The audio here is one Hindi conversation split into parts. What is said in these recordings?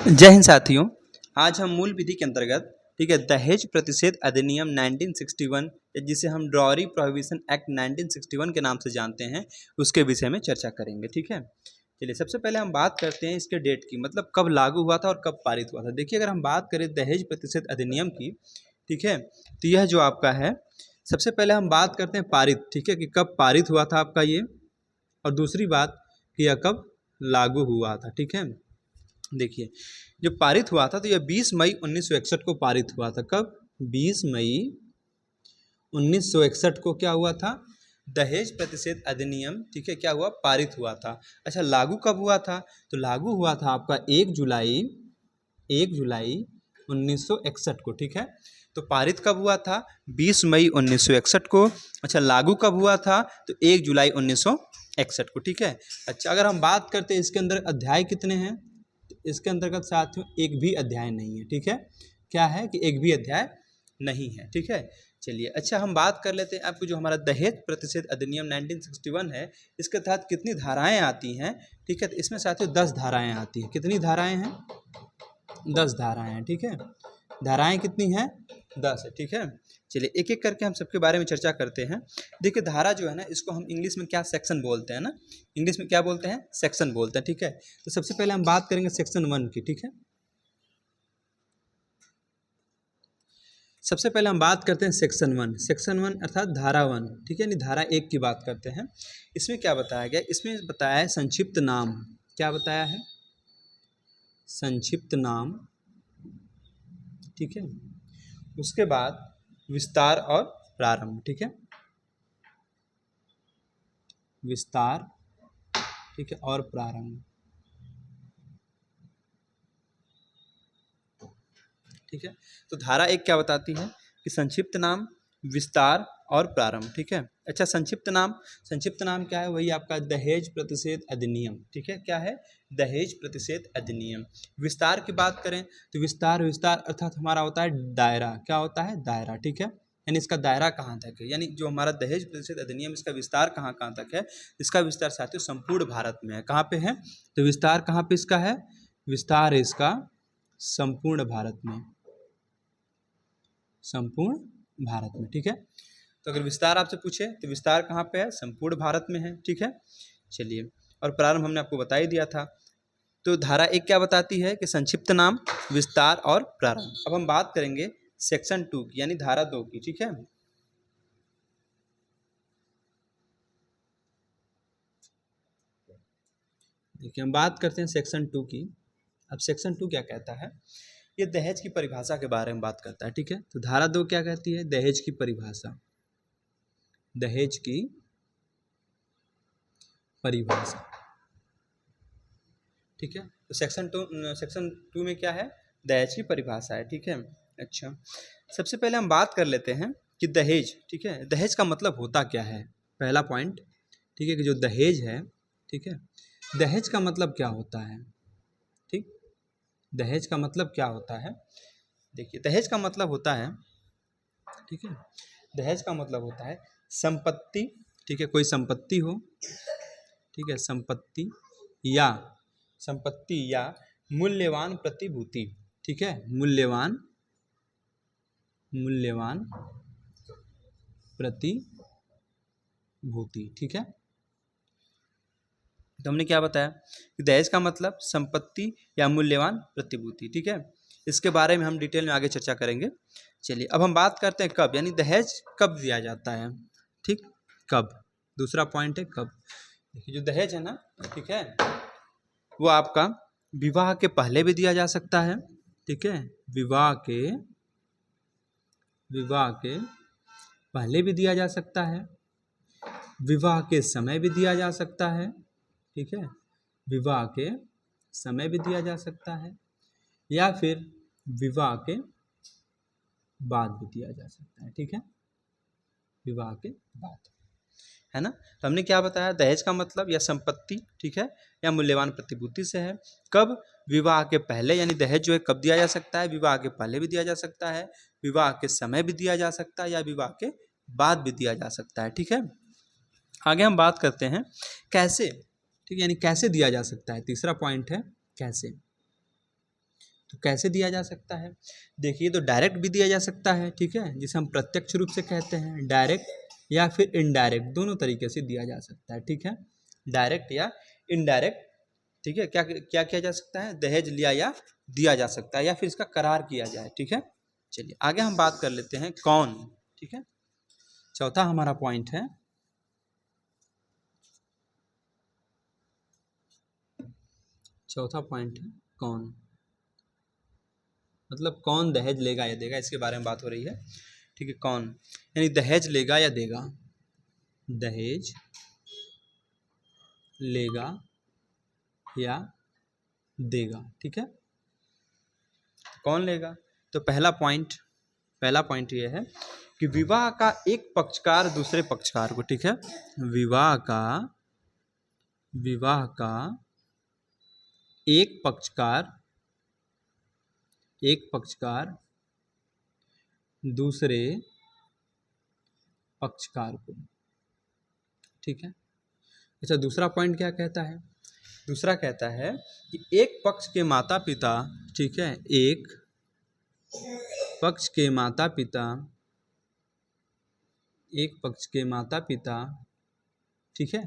जय हिंद साथियों। आज हम मूल विधि के अंतर्गत ठीक है दहेज प्रतिषेध अधिनियम 1961 जिसे हम ड्रॉरी प्रोहिबिशन एक्ट 1961 के नाम से जानते हैं उसके विषय में चर्चा करेंगे। ठीक है, चलिए सबसे पहले हम बात करते हैं इसके डेट की, मतलब कब लागू हुआ था और कब पारित हुआ था। देखिए, अगर हम बात करें दहेज प्रतिषेध अधिनियम की, ठीक है, तो यह जो आपका है, सबसे पहले हम बात करते हैं पारित, ठीक है, कि कब पारित हुआ था आपका ये, और दूसरी बात कि यह कब लागू हुआ था। ठीक है, देखिए जो पारित हुआ था तो यह 20 मई 1961 को पारित हुआ था। कब? 20 मई 1961 को क्या हुआ था? दहेज प्रतिषेध अधिनियम, ठीक है, क्या हुआ? पारित हुआ था। अच्छा, लागू कब हुआ था? तो लागू हुआ था आपका 1 जुलाई 1961 को। ठीक है, तो पारित कब हुआ था? 20 मई 1961 को। अच्छा, लागू कब हुआ था? तो 1 जुलाई 1961 को। ठीक है, अच्छा, अगर हम बात करते हैं इसके अंदर अध्याय कितने हैं, इसके अंतर्गत साथियों एक भी अध्याय नहीं है। ठीक है, क्या है कि एक भी अध्याय नहीं है। ठीक है, चलिए, अच्छा हम बात कर लेते हैं आपको जो हमारा दहेज प्रतिषेध अधिनियम 1961 है, इसके तहत कितनी धाराएं आती हैं। ठीक है, तो इसमें साथियों 10 धाराएं आती हैं। कितनी धाराएं हैं? 10 धाराएं हैं। ठीक है, धाराएं कितनी हैं? 10 है। ठीक है, चलिए एक एक करके हम सबके बारे में चर्चा करते हैं। देखिए, धारा जो है ना, इसको हम इंग्लिश में क्या सेक्शन बोलते हैं ना, इंग्लिश में क्या बोलते हैं? सेक्शन बोलते हैं। ठीक है, तो सबसे पहले हम बात करेंगे सेक्शन 1 की। ठीक है, सबसे पहले हम बात करते हैं सेक्शन 1। सेक्शन 1 अर्थात धारा 1। ठीक है, नहीं धारा 1 की बात करते हैं। इसमें क्या बताया गया? इसमें बताया है संक्षिप्त नाम। क्या बताया है? संक्षिप्त नाम। ठीक है, उसके बाद विस्तार और प्रारंभ। ठीक है, विस्तार, ठीक है, और प्रारंभ। ठीक है, तो धारा 1 क्या बताती है कि संक्षिप्त नाम, विस्तार और प्रारंभ। ठीक है, अच्छा, संक्षिप्त नाम क्या है? वही आपका दहेज प्रतिषेध अधिनियम। ठीक है, क्या है? दहेज प्रतिषेध अधिनियम। विस्तार की बात करें तो विस्तार अर्थात हमारा होता है दायरा। क्या होता है? दायरा। ठीक है, यानी इसका दायरा कहाँ तक है, यानी जो हमारा दहेज प्रतिषेध अधिनियम, इसका विस्तार कहाँ कहाँ तक है? इसका विस्तार साथियों संपूर्ण भारत में है। कहाँ पे है? तो विस्तार कहाँ पे इसका है? विस्तार है इसका संपूर्ण भारत में, संपूर्ण भारत में। ठीक है, तो अगर विस्तार आपसे पूछे तो विस्तार कहाँ पे है? संपूर्ण भारत में है। ठीक है, चलिए, और प्रारंभ हमने आपको बता ही दिया था। तो धारा 1 क्या बताती है कि संक्षिप्त नाम, विस्तार और प्रारंभ। अब हम बात करेंगे सेक्शन 2 की, यानी धारा 2 की। ठीक है, देखिए हम बात करते हैं सेक्शन 2 की। अब सेक्शन 2 क्या कहता है? ये दहेज की परिभाषा के बारे में बात करता है। ठीक है, तो धारा 2 क्या कहती है? दहेज की परिभाषा, दहेज की परिभाषा। ठीक है, तो सेक्शन टू में क्या है? दहेज की परिभाषा है। ठीक है, अच्छा, सबसे पहले हम बात कर लेते हैं कि दहेज, ठीक है, दहेज का मतलब होता क्या है। पहला पॉइंट, ठीक है, कि जो दहेज है, ठीक है, दहेज का मतलब क्या होता है? ठीक, दहेज का मतलब क्या होता है? देखिए, दहेज का मतलब होता है, ठीक है, दहेज का मतलब होता है संपत्ति। ठीक है, कोई संपत्ति हो, ठीक है, संपत्ति या मूल्यवान प्रतिभूति। ठीक है, मूल्यवान प्रतिभूति। ठीक है, तो हमने क्या बताया कि दहेज का मतलब संपत्ति या मूल्यवान प्रतिभूति। ठीक है, इसके बारे में हम डिटेल में आगे चर्चा करेंगे। चलिए, अब हम बात करते हैं कब, यानी दहेज कब दिया जाता है। ठीक, कब, दूसरा पॉइंट है कब। देखिए, जो दहेज है ना, ठीक है, वो आपका विवाह के पहले भी दिया जा सकता है। ठीक है, विवाह के पहले भी दिया जा सकता है, विवाह के समय भी दिया जा सकता है। ठीक है, विवाह के समय भी दिया जा सकता है, या फिर विवाह के बाद भी दिया जा सकता है। ठीक है, विवाह के बाद, है ना। तो हमने क्या बताया? दहेज का मतलब या संपत्ति, ठीक है, या मूल्यवान प्रतिभूति से है। कब? विवाह के पहले, यानी दहेज जो है कब दिया जा सकता है? विवाह के पहले भी दिया जा सकता है, विवाह के समय भी दिया जा सकता है, या विवाह के बाद भी दिया जा सकता है। ठीक है, आगे हम बात करते हैं कैसे। ठीक है, यानी कैसे दिया जा सकता है, तीसरा पॉइंट है कैसे। तो कैसे दिया जा सकता है? देखिए, तो डायरेक्ट भी दिया जा सकता है, ठीक है, जिसे हम प्रत्यक्ष रूप से कहते हैं, डायरेक्ट या फिर इनडायरेक्ट, दोनों तरीके से दिया जा सकता है, ठीक है, डायरेक्ट या इनडायरेक्ट, ठीक है। क्या क्या किया जा सकता है? दहेज लिया या दिया जा सकता है, या फिर इसका करार किया जाए, ठीक है। चलिए आगे हम बात कर लेते हैं कौन, ठीक है। चौथा हमारा पॉइंट है, चौथा पॉइंट है कौन, मतलब कौन दहेज लेगा या देगा, इसके बारे में बात हो रही है, ठीक है। कौन यानी दहेज लेगा या देगा, दहेज लेगा या देगा, ठीक है। कौन लेगा? तो पहला पॉइंट ये है कि विवाह का एक पक्षकार दूसरे पक्षकार को, ठीक है, विवाह का एक पक्षकार दूसरे पक्षकार को, ठीक है। अच्छा, दूसरा पॉइंट क्या कहता है? दूसरा कहता है कि एक पक्ष के माता पिता, ठीक है, एक पक्ष के माता पिता, एक पक्ष के माता पिता, ठीक है,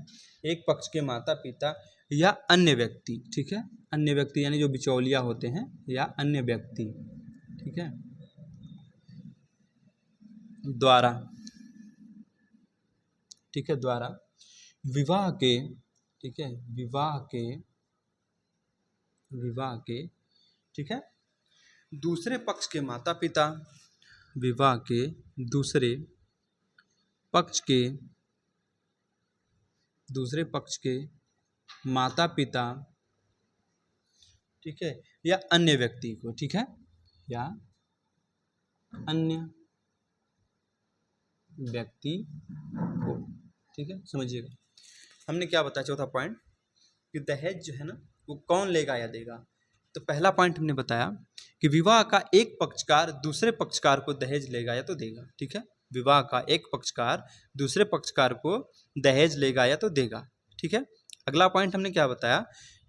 एक पक्ष के माता पिता या अन्य व्यक्ति, ठीक है, अन्य व्यक्ति यानी जो बिचौलिया होते हैं या अन्य व्यक्ति, ठीक है, द्वारा, ठीक है, द्वारा विवाह के, ठीक है, विवाह के, ठीक है, दूसरे पक्ष के माता पिता, विवाह के दूसरे पक्ष के माता पिता, ठीक है, या अन्य व्यक्ति को, ठीक है, या अन्य व्यक्ति को, ठीक है। समझिएगा, हमने क्या बताया चौथा पॉइंट कि दहेज जो है ना वो कौन लेगा या देगा। तो पहला पॉइंट हमने बताया कि विवाह का एक पक्षकार दूसरे पक्षकार को दहेज लेगा या तो देगा, ठीक है, विवाह का एक पक्षकार दूसरे पक्षकार को दहेज लेगा या तो देगा, ठीक है। अगला पॉइंट हमने क्या बताया,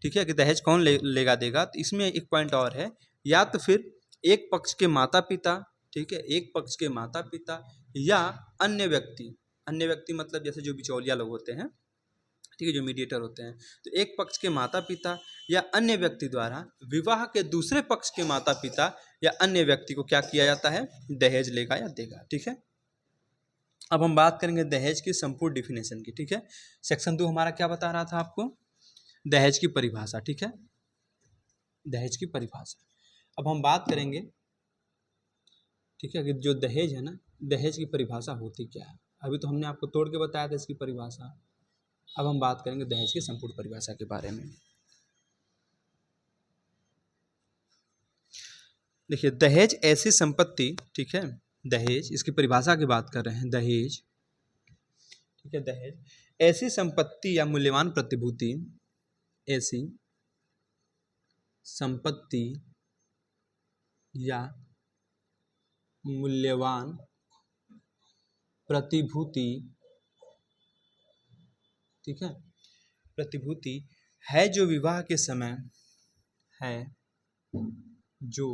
ठीक है, कि दहेज कौन लेगा देगा। तो इसमें एक पॉइंट और है, या तो फिर एक पक्ष के माता पिता, ठीक है, एक पक्ष के माता पिता या अन्य व्यक्ति मतलब जैसे जो बिचौलिया लोग होते हैं, ठीक है, जो मीडिएटर होते हैं। तो एक पक्ष के माता पिता या अन्य व्यक्ति द्वारा विवाह के दूसरे पक्ष के माता पिता या अन्य व्यक्ति को क्या किया जाता है? दहेज लेगा या देगा, ठीक है। अब हम बात करेंगे दहेज की संपूर्ण डिफिनेशन की, ठीक है। सेक्शन 2 हमारा क्या बता रहा था आपको? दहेज की परिभाषा, ठीक है, दहेज की परिभाषा। अब हम बात करेंगे, ठीक है, कि जो दहेज है ना, दहेज की परिभाषा होती क्या है। अभी तो हमने आपको तोड़ के बताया था इसकी परिभाषा, अब हम बात करेंगे दहेज की संपूर्ण परिभाषा के बारे में। देखिए, दहेज ऐसी संपत्ति, ठीक है, दहेज इसकी परिभाषा की बात कर रहे हैं, दहेज, ठीक है, दहेज ऐसी संपत्ति या मूल्यवान प्रतिभूति, ऐसी संपत्ति या मूल्यवान प्रतिभूति, ठीक है, प्रतिभूति है जो विवाह के समय है, जो,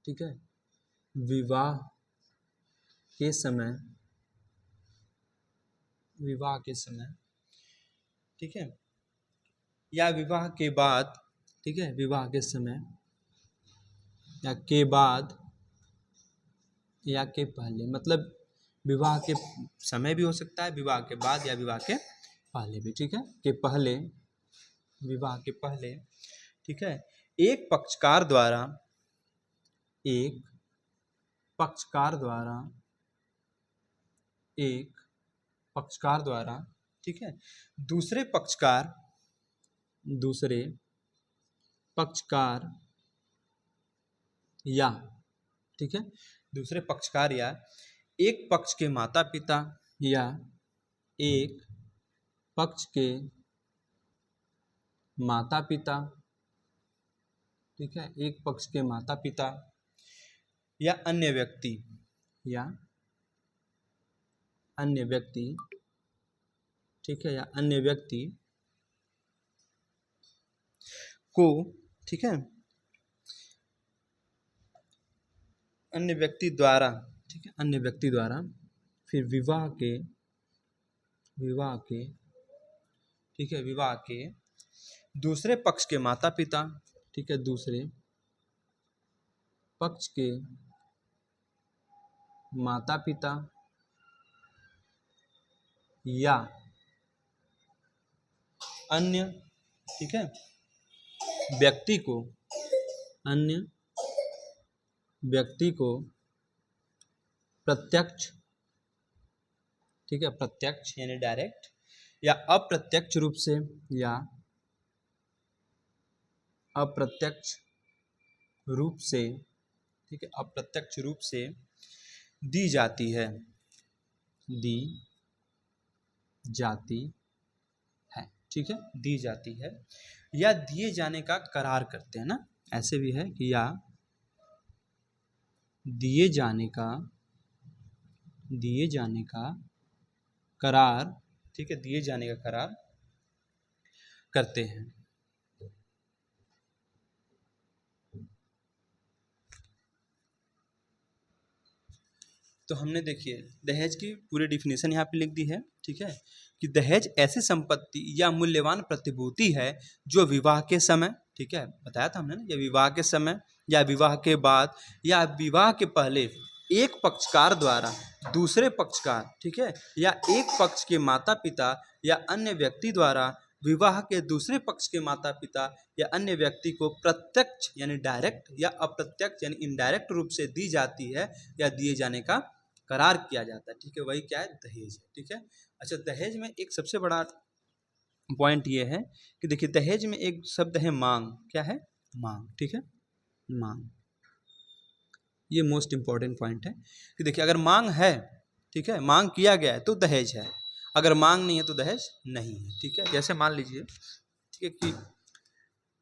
ठीक है, विवाह के समय, ठीक है, या विवाह के बाद, ठीक है, विवाह के समय या के बाद या के पहले, मतलब विवाह के समय भी हो सकता है, विवाह के बाद या विवाह के पहले भी, ठीक है, के पहले, विवाह के पहले, ठीक है, एक पक्षकार द्वारा, एक पक्षकार द्वारा, एक पक्षकार द्वारा, ठीक है, दूसरे पक्षकार या, ठीक है, दूसरे पक्षकार या एक पक्ष के माता पिता या एक पक्ष के माता पिता, ठीक है, एक पक्ष के माता पिता या अन्य व्यक्ति, या अन्य व्यक्ति, ठीक है, या अन्य व्यक्ति को, ठीक है, अन्य व्यक्ति द्वारा, ठीक है, अन्य व्यक्ति द्वारा, फिर विवाह के, ठीक है, विवाह के दूसरे पक्ष के माता पिता, ठीक है, दूसरे पक्ष के माता पिता या अन्य, ठीक है, व्यक्ति को, अन्य व्यक्ति को प्रत्यक्ष, ठीक है, प्रत्यक्ष यानी डायरेक्ट या अप्रत्यक्ष रूप से, या अप्रत्यक्ष रूप से, ठीक है, अप्रत्यक्ष रूप से दी जाती है, दी जाती है, ठीक है, दी जाती है, या दिए जाने का करार करते हैं ना, ऐसे भी है कि या दिए जाने का करार, ठीक है, दिए जाने का करार करते हैं। तो हमने देखिए दहेज की पूरी डिफिनेशन यहाँ पे लिख दी है, ठीक है, कि दहेज ऐसी संपत्ति या मूल्यवान प्रतिभूति है जो विवाह के समय, ठीक है, बताया था हमने ना, या विवाह के समय या विवाह के बाद या विवाह के पहले एक पक्षकार द्वारा दूसरे पक्षकार, ठीक है, या एक पक्ष के माता पिता या अन्य व्यक्ति द्वारा विवाह के दूसरे पक्ष के माता पिता या अन्य व्यक्ति को प्रत्यक्ष यानी डायरेक्ट या अप्रत्यक्ष यानी इनडायरेक्ट रूप से दी जाती है या दिए जाने का करार किया जाता है, ठीक है, वही क्या है, दहेज है, ठीक है। अच्छा, दहेज में एक सबसे बड़ा पॉइंट ये है कि देखिए दहेज में एक शब्द है मांग, क्या है, मांग, ठीक है, मांग, ये मोस्ट इंपॉर्टेंट पॉइंट है कि देखिए अगर मांग है, ठीक है, मांग किया गया है तो दहेज है, अगर मांग नहीं है तो दहेज नहीं है, ठीक है। जैसे मान लीजिए, ठीक है, कि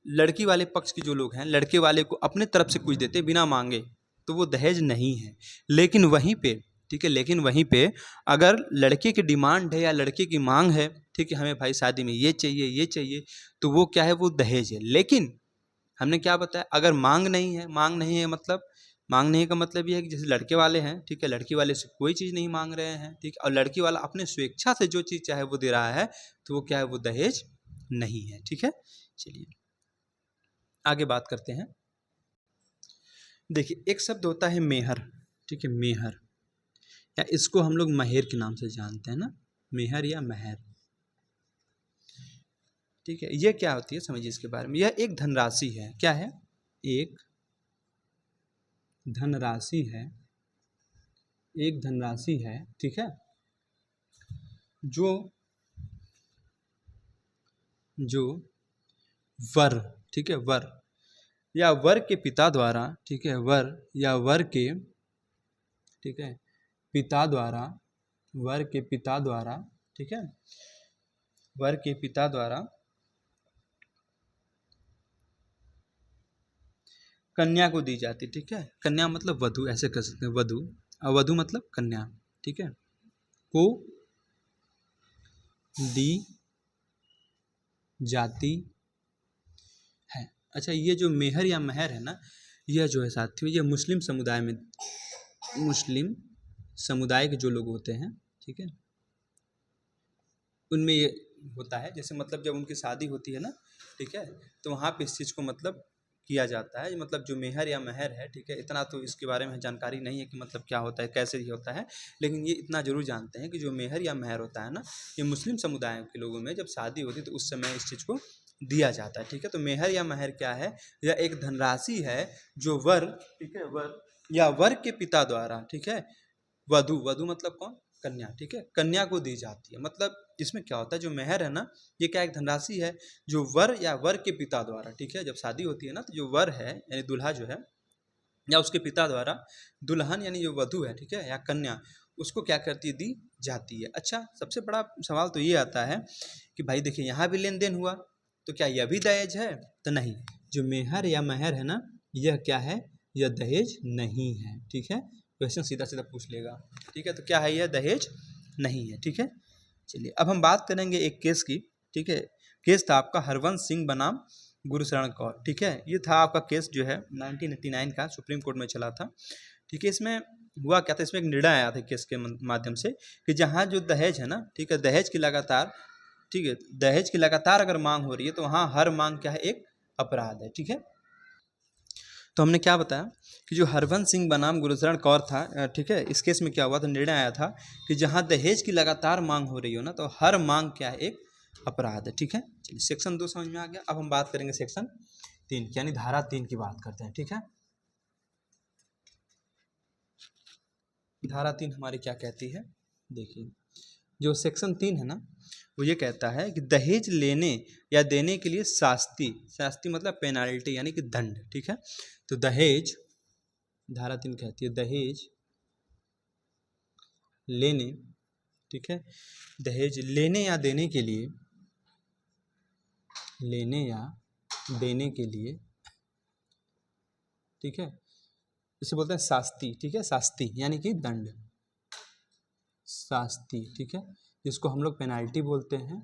लड़की वाले पक्ष के जो लोग हैं लड़के वाले को अपने तरफ से कुछ देते बिना मांगे तो वो दहेज नहीं है, लेकिन वहीं पे, ठीक है, लेकिन वहीं पे अगर लड़के की डिमांड है या लड़के की मांग है, ठीक है, हमें भाई शादी में ये चाहिए, तो वो क्या है, वो दहेज है। लेकिन हमने क्या बताया, अगर मांग नहीं है, मांग नहीं है मतलब, मांग नहीं का मतलब ये है कि जैसे लड़के वाले हैं, ठीक है, लड़की वाले से कोई चीज़ नहीं मांग रहे हैं, ठीक है, और लड़की वाला अपने स्वेच्छा से जो चीज़ चाहे वो दे रहा है, तो वो क्या है, वो दहेज नहीं है, ठीक है। चलिए आगे बात करते हैं। देखिए एक शब्द होता है मेहर, ठीक है, मेहर, या इसको हम लोग महेर के नाम से जानते हैं ना, मेहर या महर, ठीक है। ये क्या होती है समझिए इसके बारे में, यह एक धनराशि है, क्या है, एक धनराशि है, एक धनराशि है, ठीक है, जो वर, ठीक है, वर या वर के पिता द्वारा, ठीक है, वर या वर के, ठीक है, पिता द्वारा, वर के पिता द्वारा, ठीक है, वर के पिता द्वारा कन्या को दी जाती, ठीक है, कन्या मतलब वधु, ऐसे कह सकते हैं, वधु, और वधु मतलब कन्या, ठीक है, को दी जाती है। अच्छा, ये जो मेहर या महर है ना, यह जो है साथियों, ये मुस्लिम समुदाय में, मुस्लिम समुदाय के जो लोग होते हैं, ठीक है, उनमें ये होता है, जैसे मतलब जब उनकी शादी होती है ना, ठीक है, तो वहाँ पे इस चीज़ को मतलब किया जाता है, मतलब जो मेहर या महर है, ठीक है, इतना तो इसके बारे में जानकारी नहीं है कि मतलब क्या होता है, कैसे ही होता है, लेकिन ये इतना जरूर जानते हैं कि जो मेहर या महर होता है ना, ये मुस्लिम समुदाय के लोगों में जब शादी होती है तो उस समय इस चीज़ को दिया जाता है, ठीक है। तो मेहर या महर क्या है, यह एक धनराशि है जो वर, ठीक है, वर या वर के पिता द्वारा, ठीक है, वधु, वधु मतलब कौन, कन्या, ठीक है, कन्या को दी जाती है। मतलब इसमें क्या होता है, जो मेहर है ना, ये क्या एक धनराशि है जो वर या वर के पिता द्वारा, ठीक है, जब शादी होती है ना, तो जो वर है यानी दूल्हा जो है या उसके पिता द्वारा दुल्हन यानी जो वधु है, ठीक है, या कन्या, उसको क्या करती है, दी जाती है। अच्छा, सबसे बड़ा सवाल तो ये आता है कि भाई देखिए यहाँ भी लेन देन हुआ तो क्या यह भी दहेज है, तो नहीं, जो मेहर या महर है ना, यह क्या है, यह दहेज नहीं है, ठीक है, क्वेश्चन सीधा सीधा पूछ लेगा, ठीक है, तो क्या है, यह दहेज नहीं है, ठीक है। चलिए अब हम बात करेंगे एक केस की, ठीक है, केस था आपका हरवंश सिंह बनाम गुरशरण कौर, ठीक है, ये था आपका केस जो है 1989 का सुप्रीम कोर्ट में चला था, ठीक है। इसमें हुआ क्या था, इसमें एक निर्णय आया था केस के माध्यम से कि जहाँ जो दहेज है ना, ठीक है, दहेज की लगातार, ठीक है, दहेज की लगातार अगर मांग हो रही है तो वहाँ हर मांग क्या है, एक अपराध है। ठीक है। तो हमने क्या बताया कि जो हरवंश सिंह बनाम गुरशरण कौर था, ठीक है, इस केस में क्या हुआ था, निर्णय आया था कि जहाँ दहेज की लगातार मांग हो रही हो ना, तो हर मांग क्या है, एक अपराध है। ठीक है। चलिए, सेक्शन 2 समझ में आ गया। अब हम बात करेंगे सेक्शन 3 यानी धारा 3 की बात करते हैं। ठीक है। धारा 3 हमारी क्या कहती है, देखिए, जो सेक्शन 3 है ना, वो ये कहता है कि दहेज लेने या देने के लिए शास्ति, शास्ति मतलब पेनाल्टी यानी कि दंड। ठीक है। तो दहेज, धारा 3 कहती है दहेज लेने, ठीक है, दहेज लेने या देने के लिए, लेने या देने के लिए, ठीक है, इसे बोलते हैं शास्ति। ठीक है। शास्ति यानी कि दंड, शास्ति। ठीक है। जिसको हम लोग पेनाल्टी बोलते हैं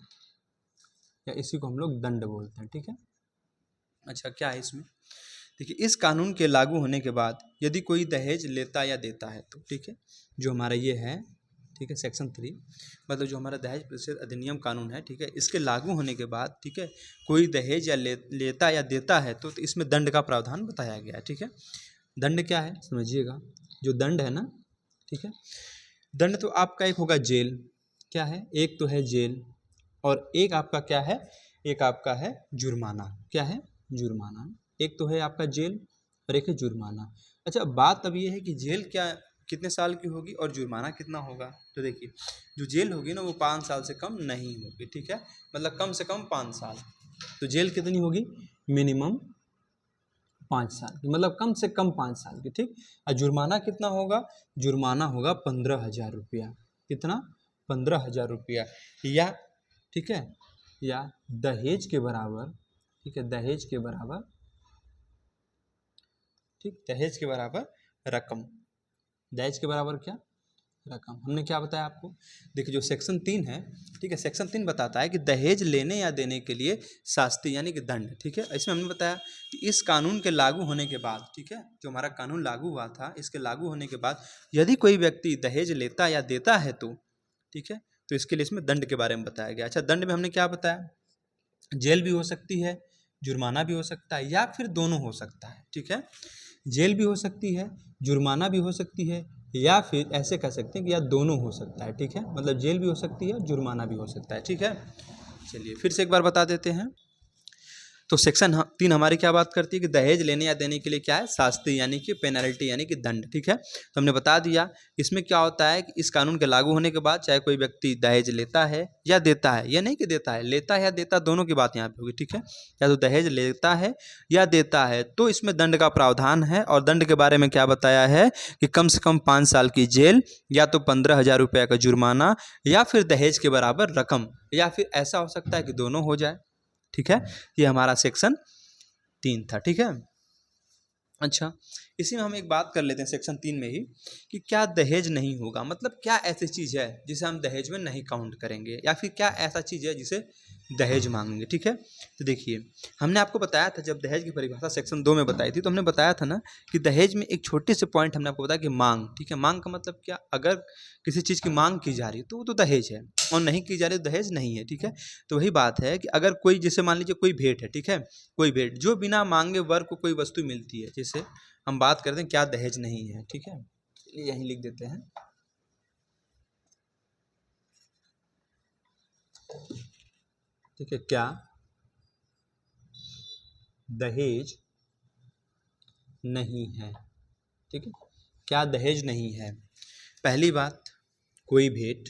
या इसी को हम लोग दंड बोलते हैं। ठीक है। अच्छा, क्या है इसमें, देखिए, इस कानून के लागू होने के बाद यदि कोई दहेज लेता या देता है तो, ठीक है, जो हमारा ये है, ठीक है, सेक्शन 3 मतलब जो हमारा दहेज प्रतिषेध अधिनियम कानून है, ठीक है, इसके लागू होने के बाद, ठीक है, कोई दहेज या लेता या देता है तो इसमें दंड का प्रावधान बताया गया है। ठीक है। दंड क्या है समझिएगा, जो दंड है ना, ठीक है, दंड तो आपका एक होगा जेल, क्या है, एक तो है जेल और एक आपका क्या है, एक आपका है जुर्माना। क्या है, जुर्माना। एक तो है आपका जेल और एक है जुर्माना। अच्छा, बात अब ये है कि जेल क्या कितने साल की होगी और जुर्माना कितना होगा। तो देखिए, जो जेल होगी ना वो 5 साल से कम नहीं होगी। ठीक है। मतलब कम से कम 5 साल। तो जेल कितनी होगी, मिनिमम 5 साल की, मतलब कम से कम 5 साल की। ठीक। और जुर्माना कितना होगा, जुर्माना होगा 15,000 रुपया। कितना, 15,000 रुपया। या, ठीक है, या दहेज के बराबर, ठीक है, दहेज के बराबर, ठीक, दहेज के बराबर रकम, दहेज के बराबर क्या, रकम। हमने क्या बताया आपको, देखिए, जो सेक्शन 3 है, ठीक है, सेक्शन 3 बताता है कि दहेज लेने या देने के लिए शास्ति यानी कि दंड। ठीक है। इसमें हमने बताया कि इस कानून के लागू होने के बाद, ठीक है, जो हमारा कानून लागू हुआ था, इसके लागू होने के बाद यदि कोई व्यक्ति दहेज लेता या देता है तो, ठीक है, तो इसके लिए इसमें दंड के बारे में बताया गया। अच्छा, दंड में हमने क्या बताया, जेल भी हो सकती है, जुर्माना भी हो सकता है या फिर दोनों हो सकता है। ठीक है। जेल भी हो सकती है, जुर्माना भी हो सकती है या फिर ऐसे कह सकते हैं कि या दोनों हो सकता है। ठीक है। मतलब जेल भी हो सकती है, जुर्माना भी हो सकता है। ठीक है। चलिए फिर से एक बार बता देते हैं। तो सेक्शन 3 हमारी क्या बात करती है कि दहेज लेने या देने के लिए क्या है, शास्ति यानी कि पेनल्टी यानी कि दंड। ठीक है। तो हमने बता दिया इसमें क्या होता है कि इस कानून के लागू होने के बाद चाहे कोई व्यक्ति दहेज लेता है या देता है, या नहीं कि देता है, लेता है या देता, दोनों की बात यहाँ पे होगी। ठीक है। या तो दहेज लेता है या देता है तो इसमें दंड का प्रावधान है। और दंड के बारे में क्या बताया है कि कम से कम 5 साल की जेल या तो 15,000 रुपये का जुर्माना या फिर दहेज के बराबर रकम, या फिर ऐसा हो सकता है कि दोनों हो जाए। ठीक है। ये हमारा सेक्शन 3 था। ठीक है। अच्छा, इसी में हम एक बात कर लेते हैं सेक्शन 3 में ही कि क्या दहेज नहीं होगा, मतलब क्या ऐसी चीज़ है जिसे हम दहेज में नहीं काउंट करेंगे, या फिर क्या ऐसा चीज़ है जिसे दहेज मांगेंगे। ठीक है। तो देखिए, हमने आपको बताया था जब दहेज की परिभाषा सेक्शन 2 में बताई थी, तो हमने बताया था ना कि दहेज में एक छोटे से पॉइंट हमने आपको बताया कि मांग। ठीक है। मांग का मतलब क्या, अगर किसी चीज़ की मांग की जा रही है तो वो तो दहेज है, और नहीं की जा रही तो दहेज नहीं है। ठीक है। तो वही बात है कि अगर कोई, जैसे मान लीजिए कोई भेंट है, ठीक है, कोई भेंट जो बिना मांगे वर को कोई वस्तु मिलती है, जैसे हम बात करते हैं क्या दहेज नहीं है। ठीक है। चलिए यहीं लिख देते हैं, ठीक है, क्या दहेज नहीं है। ठीक है। क्या दहेज नहीं है, पहली बात, कोई भेंट,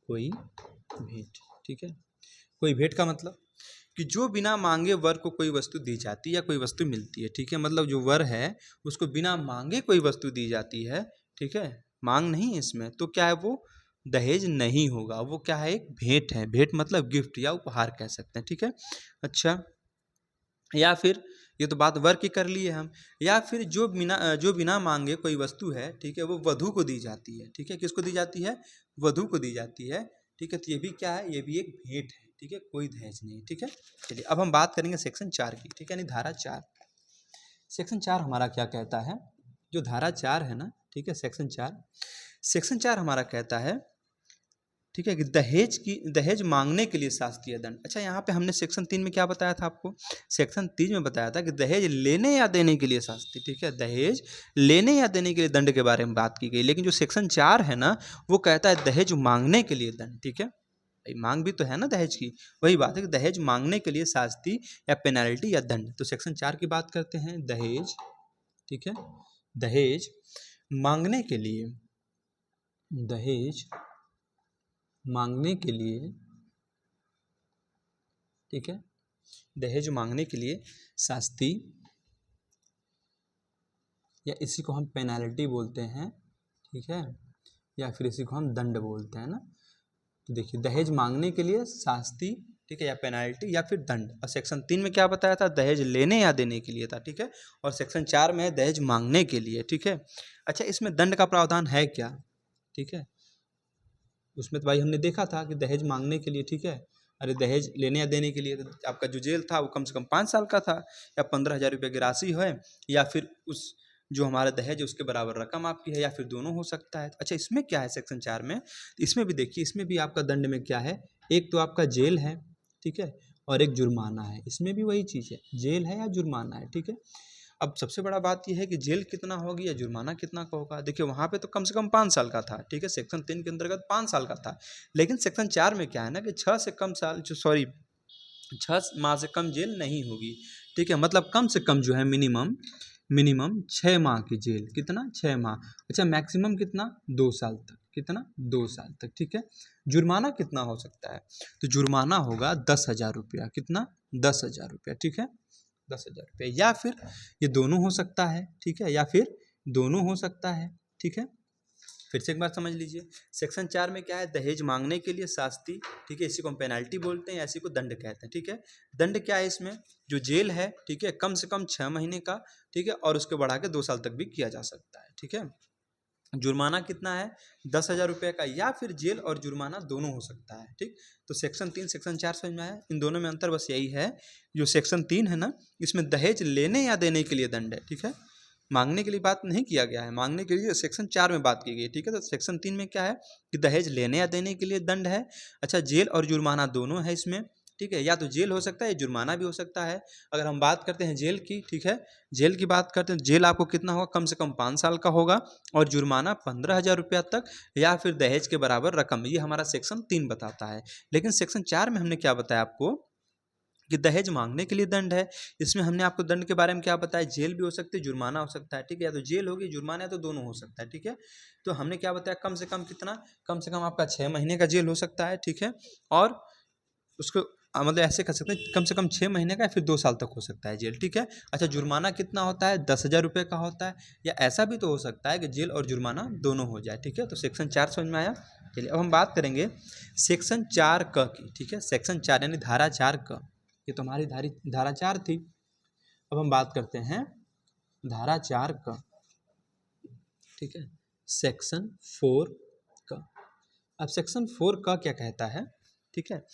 कोई भेंट। ठीक है। कोई भेंट का मतलब कि जो बिना मांगे वर को कोई वस्तु दी जाती है या कोई वस्तु मिलती है। ठीक है। मतलब जो वर है उसको बिना मांगे कोई वस्तु दी जाती है, ठीक है, मांग नहीं है इसमें, तो क्या है, वो दहेज नहीं होगा, वो क्या है, एक भेंट है। भेंट मतलब गिफ्ट या उपहार कह सकते हैं। ठीक है। अच्छा, या फिर ये तो बात वर की कर लिए हम, या फिर जो बिना मांगे कोई वस्तु है, ठीक है, वो वधू को दी जाती है। ठीक है। किसको दी जाती है, वधू को दी जाती है। ठीक है। तो ये भी क्या है, ये भी एक भेंट है। ठीक है। कोई दहेज नहीं। ठीक है। चलिए अब हम बात करेंगे सेक्शन 4 की। ठीक है, यानी धारा 4। सेक्शन 4 हमारा क्या कहता है जो धारा 4 है ना, ठीक है, सेक्शन 4 हमारा कहता है, ठीक है, कि दहेज मांगने के लिए शास्तीय दंड। अच्छा, यहाँ पे हमने सेक्शन 3 में क्या बताया था आपको? सेक्शन 3 में बताया था कि दहेज लेने या देने के लिए शास्ति, ठीक है, दहेज लेने या देने के लिए दंड के बारे में बात की गई। लेकिन जो सेक्शन 4 है ना, वो कहता है दहेज मांगने के लिए दंड, ठीक है, मांग भी तो है ना दहेज की, वही बात है कि दहेज मांगने के लिए शास्ति या पेनाल्टी या दंड। तो सेक्शन 4 की बात करते हैं, दहेज, ठीक है, दहेज मांगने के लिए, दहेज मांगने के लिए, ठीक है, दहेज मांगने के लिए शास्ति, या इसी को हम पेनाल्टी बोलते हैं, ठीक है, या फिर इसी को हम दंड बोलते हैं ना। तो देखिए, दहेज मांगने के लिए शास्ति, ठीक है, या पेनाल्टी या फिर दंड। और सेक्शन 3 में क्या बताया था? दहेज लेने या देने के लिए था, ठीक है, और सेक्शन 4 में है दहेज मांगने के लिए, ठीक है। अच्छा, इसमें दंड का प्रावधान है क्या? ठीक है, उसमें तो भाई हमने देखा था कि दहेज मांगने के लिए, ठीक है, अरे दहेज लेने या देने के लिए तो आपका जो जेल था वो कम से कम 5 साल का था, या 15,000 रुपये की राशि है, या फिर उस जो हमारा दहेज है उसके बराबर रकम आपकी है, या फिर दोनों हो सकता है। अच्छा, इसमें क्या है सेक्शन 4 में? इसमें भी देखिए, इसमें भी आपका दंड में क्या है, एक तो आपका जेल है, ठीक है, और एक जुर्माना है। इसमें भी वही चीज़ है, जेल है या जुर्माना है, ठीक है। अब सबसे बड़ा बात यह है कि जेल कितना होगी या जुर्माना कितना का होगा। देखिए, वहाँ पे तो कम से कम 5 साल का था, ठीक है, सेक्शन 3 के अंतर्गत 5 साल का था। लेकिन सेक्शन 4 में क्या है ना कि 6 माह से कम जेल नहीं होगी, ठीक है, मतलब कम से कम जो है मिनिमम 6 माह की जेल। कितना? 6 माह। अच्छा, मैक्सिमम कितना? 2 साल तक। कितना? 2 साल तक, ठीक है। जुर्माना कितना हो सकता है? तो जुर्माना होगा 10,000 रुपया। कितना? 10,000 रुपया, ठीक है, 10,000 रुपये, या फिर ये दोनों हो सकता है, ठीक है, या फिर दोनों हो सकता है, ठीक है। फिर से एक बार समझ लीजिए, सेक्शन 4 में क्या है? दहेज मांगने के लिए शास्ति, ठीक है, इसी को हम पेनाल्टी बोलते हैं, इसी को दंड कहते हैं, ठीक है। दंड क्या है इसमें? जो जेल है, ठीक है, कम से कम 6 महीने का, ठीक है, और उसके बढ़ा के 2 साल तक भी किया जा सकता है, ठीक है। जुर्माना कितना है? 10,000 रुपये का, या फिर जेल और जुर्माना दोनों हो सकता है, ठीक। तो सेक्शन 3 सेक्शन 4 समझ में आया? इन दोनों में अंतर बस यही है, जो सेक्शन 3 है ना, इसमें दहेज लेने या देने के लिए दंड है, ठीक है, मांगने के लिए बात नहीं किया गया है। मांगने के लिए सेक्शन 4 में बात की गई है, ठीक है। तो सेक्शन 3 में क्या है कि दहेज लेने या देने के लिए दंड है। अच्छा, जेल और जुर्माना दोनों है इसमें, ठीक है, या तो जेल हो सकता है या जुर्माना भी हो सकता है। अगर हम बात करते हैं जेल की, ठीक है, जेल की बात करते हैं, जेल आपको कितना होगा? कम से कम 5 साल का होगा, और जुर्माना 15,000 रुपया तक, या फिर दहेज के बराबर रकम। ये हमारा सेक्शन 3 बताता है। लेकिन सेक्शन 4 में हमने क्या बताया आपको कि दहेज मांगने के लिए दंड है। इसमें हमने आपको दंड के बारे में क्या बताया? जेल भी हो सकती है, जुर्माना हो सकता है, ठीक है, या तो जेल होगी, जुर्माना है, तो दोनों हो सकता है, ठीक है। तो हमने क्या बताया? कम से कम कितना? कम से कम आपका 6 महीने का जेल हो सकता है, ठीक है, और उसको मतलब ऐसे कर सकते हैं, कम से कम 6 महीने का या फिर 2 साल तक हो सकता है जेल, ठीक है। अच्छा, जुर्माना कितना होता है? 10,000 रुपये का होता है, या ऐसा भी तो हो सकता है कि जेल और जुर्माना दोनों हो जाए, ठीक है। तो सेक्शन 4 समझ में आया? चलिए, अब हम बात करेंगे सेक्शन 4 क की, ठीक है, सेक्शन 4 यानी धारा 4 क। ये तो हमारी धारा 4 थी। अब हम बात करते हैं धारा 4 क, ठीक है, सेक्शन 4 क। अब सेक्शन 4 का क्या कहता है? ठीक है,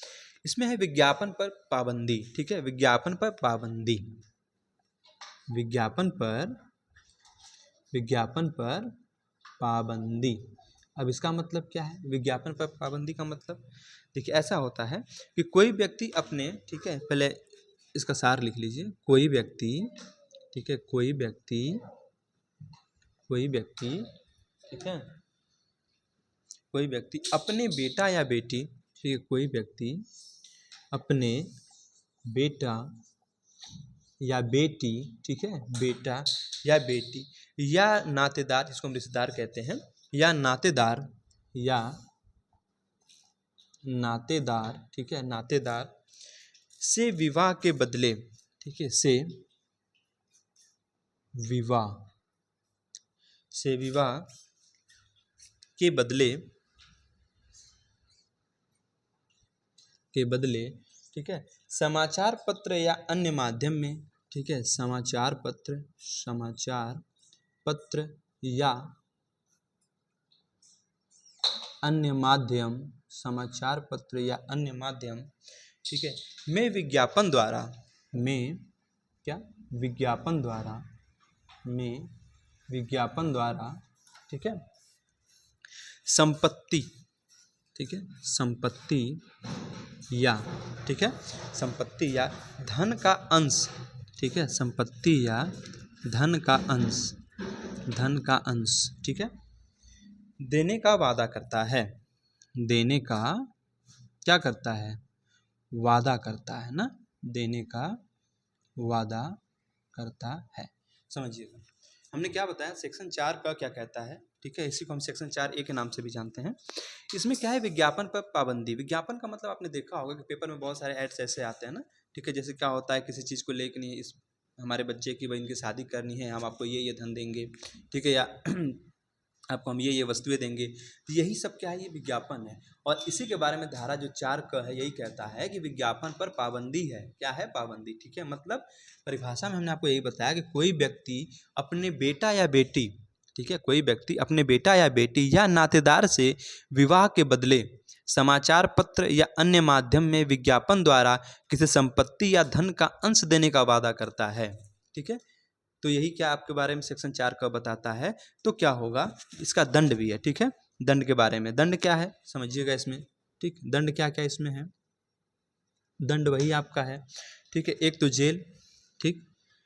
इसमें है विज्ञापन पर पाबंदी, ठीक है, विज्ञापन पर पाबंदी, विज्ञापन पर पाबंदी। अब इसका मतलब क्या है? विज्ञापन पर पाबंदी का मतलब, देखिए, ऐसा होता है कि कोई व्यक्ति अपने, ठीक है, पहले इसका सार लिख लीजिए। कोई व्यक्ति, ठीक है, कोई व्यक्ति, ठीक है, कोई व्यक्ति अपने बेटा या बेटी, ठीक है, कोई व्यक्ति अपने बेटा या बेटी, ठीक है, बेटा या बेटी या नातेदार, जिसको हम रिश्तेदार कहते हैं, या नातेदार, ठीक है, नातेदार से विवाह के बदले, ठीक है, से विवाह के बदले, ठीक है, समाचार पत्र या अन्य माध्यम में, ठीक है, समाचार पत्र या अन्य माध्यम, समाचार पत्र या अन्य माध्यम, ठीक है, में विज्ञापन द्वारा, में विज्ञापन द्वारा, ठीक है, संपत्ति, ठीक है, संपत्ति या, ठीक है, संपत्ति या धन का अंश, ठीक है, संपत्ति या धन का अंश, धन का अंश, ठीक है, देने का वादा करता है, देने का क्या करता है, वादा करता है ना, देने का वादा करता है। समझिएगा हमने क्या बताया, सेक्शन 4 का क्या कहता है, ठीक है, इसी को हम सेक्शन 4A के नाम से भी जानते हैं। इसमें क्या है, विज्ञापन पर पाबंदी। विज्ञापन का मतलब आपने देखा होगा कि पेपर में बहुत सारे एड्स ऐसे आते हैं ना, ठीक है, जैसे क्या होता है, किसी चीज़ को लेकर नहीं, इस हमारे बच्चे की बहन की शादी करनी है, हम आपको ये धन देंगे, ठीक है, या आपको हम ये वस्तुएं देंगे, तो यही सब क्या है, ये विज्ञापन है। और इसी के बारे में धारा जो 4 क है यही कहता है कि विज्ञापन पर पाबंदी है। क्या है, पाबंदी, ठीक है, मतलब परिभाषा में हमने आपको यही बताया कि कोई व्यक्ति अपने बेटा या बेटी, ठीक है, कोई व्यक्ति अपने बेटा या बेटी या नातेदार से विवाह के बदले समाचार पत्र या अन्य माध्यम में विज्ञापन द्वारा किसी संपत्ति या धन का अंश देने का वादा करता है, ठीक है। तो यही क्या आपके बारे में सेक्शन 4 का बताता है। तो क्या होगा, इसका दंड भी है, ठीक है, दंड के बारे में, दंड क्या है समझिएगा इसमें, ठीक, दंड क्या क्या इसमें है, दंड वही आपका है, ठीक है, एक तो जेल, ठीक,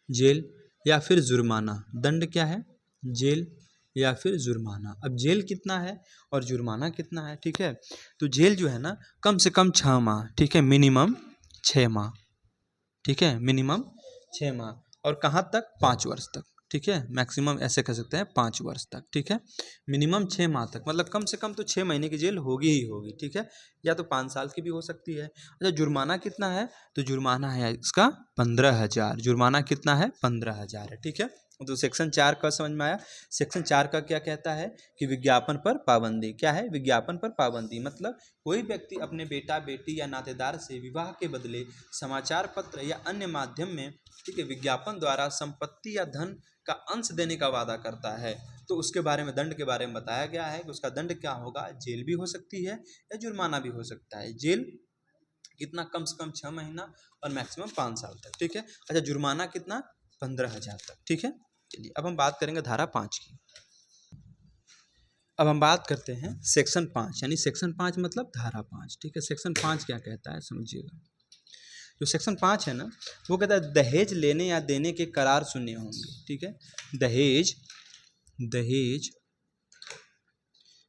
जेल या फिर जुर्माना। दंड क्या है, जेल या फिर जुर्माना। अब जेल कितना है और जुर्माना कितना है, ठीक है, तो जेल जो है ना कम से कम 6 माह, ठीक है, मिनिमम 6 माह, ठीक है, मिनिमम 6 माह, और कहाँ तक, 5 वर्ष तक, ठीक है, मैक्सिमम ऐसे कह सकते हैं 5 वर्ष तक, ठीक है, मिनिमम 6 माह तक, मतलब कम से कम तो 6 महीने की जेल होगी ही होगी, ठीक है, या तो 5 साल की भी हो सकती है। अच्छा, जुर्माना कितना है, तो जुर्माना है इसका 15,000, जुर्माना कितना है, 15,000 है, ठीक है। तो सेक्शन 4 का समझ में आया। सेक्शन 4 का क्या कहता है कि विज्ञापन पर पाबंदी। क्या है, विज्ञापन पर पाबंदी मतलब कोई व्यक्ति अपने बेटा बेटी या नातेदार से विवाह के बदले समाचार पत्र या अन्य माध्यम में, ठीक है, विज्ञापन द्वारा संपत्ति या धन का अंश देने का वादा करता है, तो उसके बारे में, दंड के बारे में बताया गया है कि उसका दंड क्या होगा, जेल भी हो सकती है या जुर्माना भी हो सकता है। जेल कितना, कम से कम 6 महीना और मैक्सिमम 5 साल तक, ठीक है। अच्छा, जुर्माना कितना, 15,000 तक, ठीक है। चलिए अब हम बात करेंगे धारा 5 की। अब हम बात करते हैं सेक्शन 5, यानी सेक्शन 5 मतलब धारा 5, ठीक है। सेक्शन 5 क्या कहता है समझिएगा। जो सेक्शन 5 है ना, वो कहता है दहेज लेने या देने के करार सुने होंगे, ठीक है, दहेज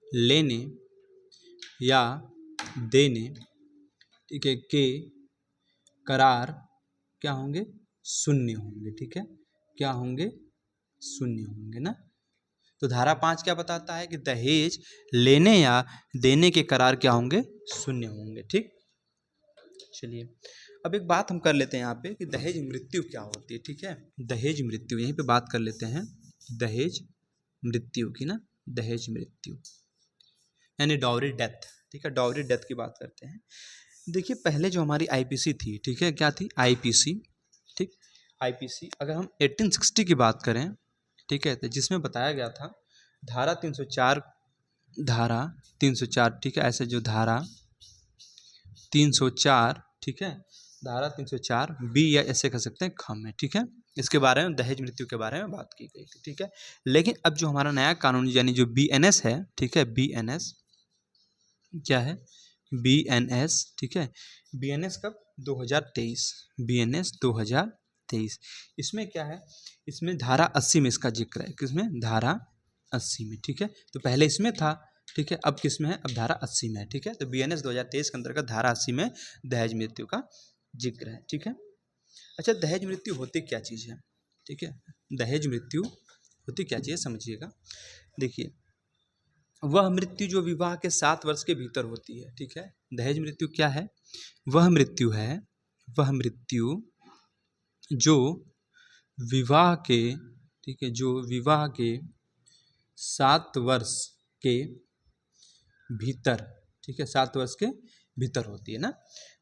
लेने या देने, ठीक है, के करार क्या होंगे, शून्य होंगे, ठीक है, क्या होंगे, शून्य होंगे ना। तो धारा 5 क्या बताता है कि दहेज लेने या देने के करार क्या होंगे, शून्य होंगे, ठीक। चलिए अब एक बात हम कर लेते हैं यहाँ पे कि दहेज मृत्यु क्या होती है, ठीक है, दहेज मृत्यु यहीं पे बात कर लेते हैं, दहेज मृत्यु की ना, दहेज मृत्यु यानी डाउरी डेथ, ठीक है, डाउरी डेथ की बात करते हैं। देखिए पहले जो हमारी आईपीसी थी, ठीक है, क्या थी, आईपीसी, ठीक, आईपीसी अगर हम 1860 की बात करें, ठीक है, तो जिसमें बताया गया था धारा 304, धारा 304, ठीक है, ऐसे जो धारा 304, ठीक है, धारा 304 बी या ऐसे कह सकते हैं खम है, ठीक है, इसके बारे में दहेज मृत्यु के बारे में बात की गई थी, ठीक है। लेकिन अब जो हमारा नया कानून यानी जो बीएनएस है, ठीक है, बीएनएस क्या है, बीएनएस, ठीक है, बीएनएस कब, 2023, बीएनएस 2023, इसमें क्या है, इसमें धारा 80 में इसका जिक्र है, किसमें, धारा 80 में, ठीक है, तो पहले इसमें था, ठीक है, अब किस में है, अब धारा 80 में है, ठीक है, तो बीएनएस 2023 के अंतर्गत धारा 80 में दहेज मृत्यु का जिक्र है, ठीक है। अच्छा, दहेज मृत्यु होती क्या चीज़ है, ठीक है, दहेज मृत्यु होती क्या चीज़ है समझिएगा। देखिए वह मृत्यु जो विवाह के 7 वर्ष के भीतर होती है, ठीक है, दहेज मृत्यु क्या है, वह मृत्यु है, वह मृत्यु जो विवाह के, ठीक है, जो विवाह के 7 वर्ष के भीतर, ठीक है, 7 वर्ष के भीतर होती है ना,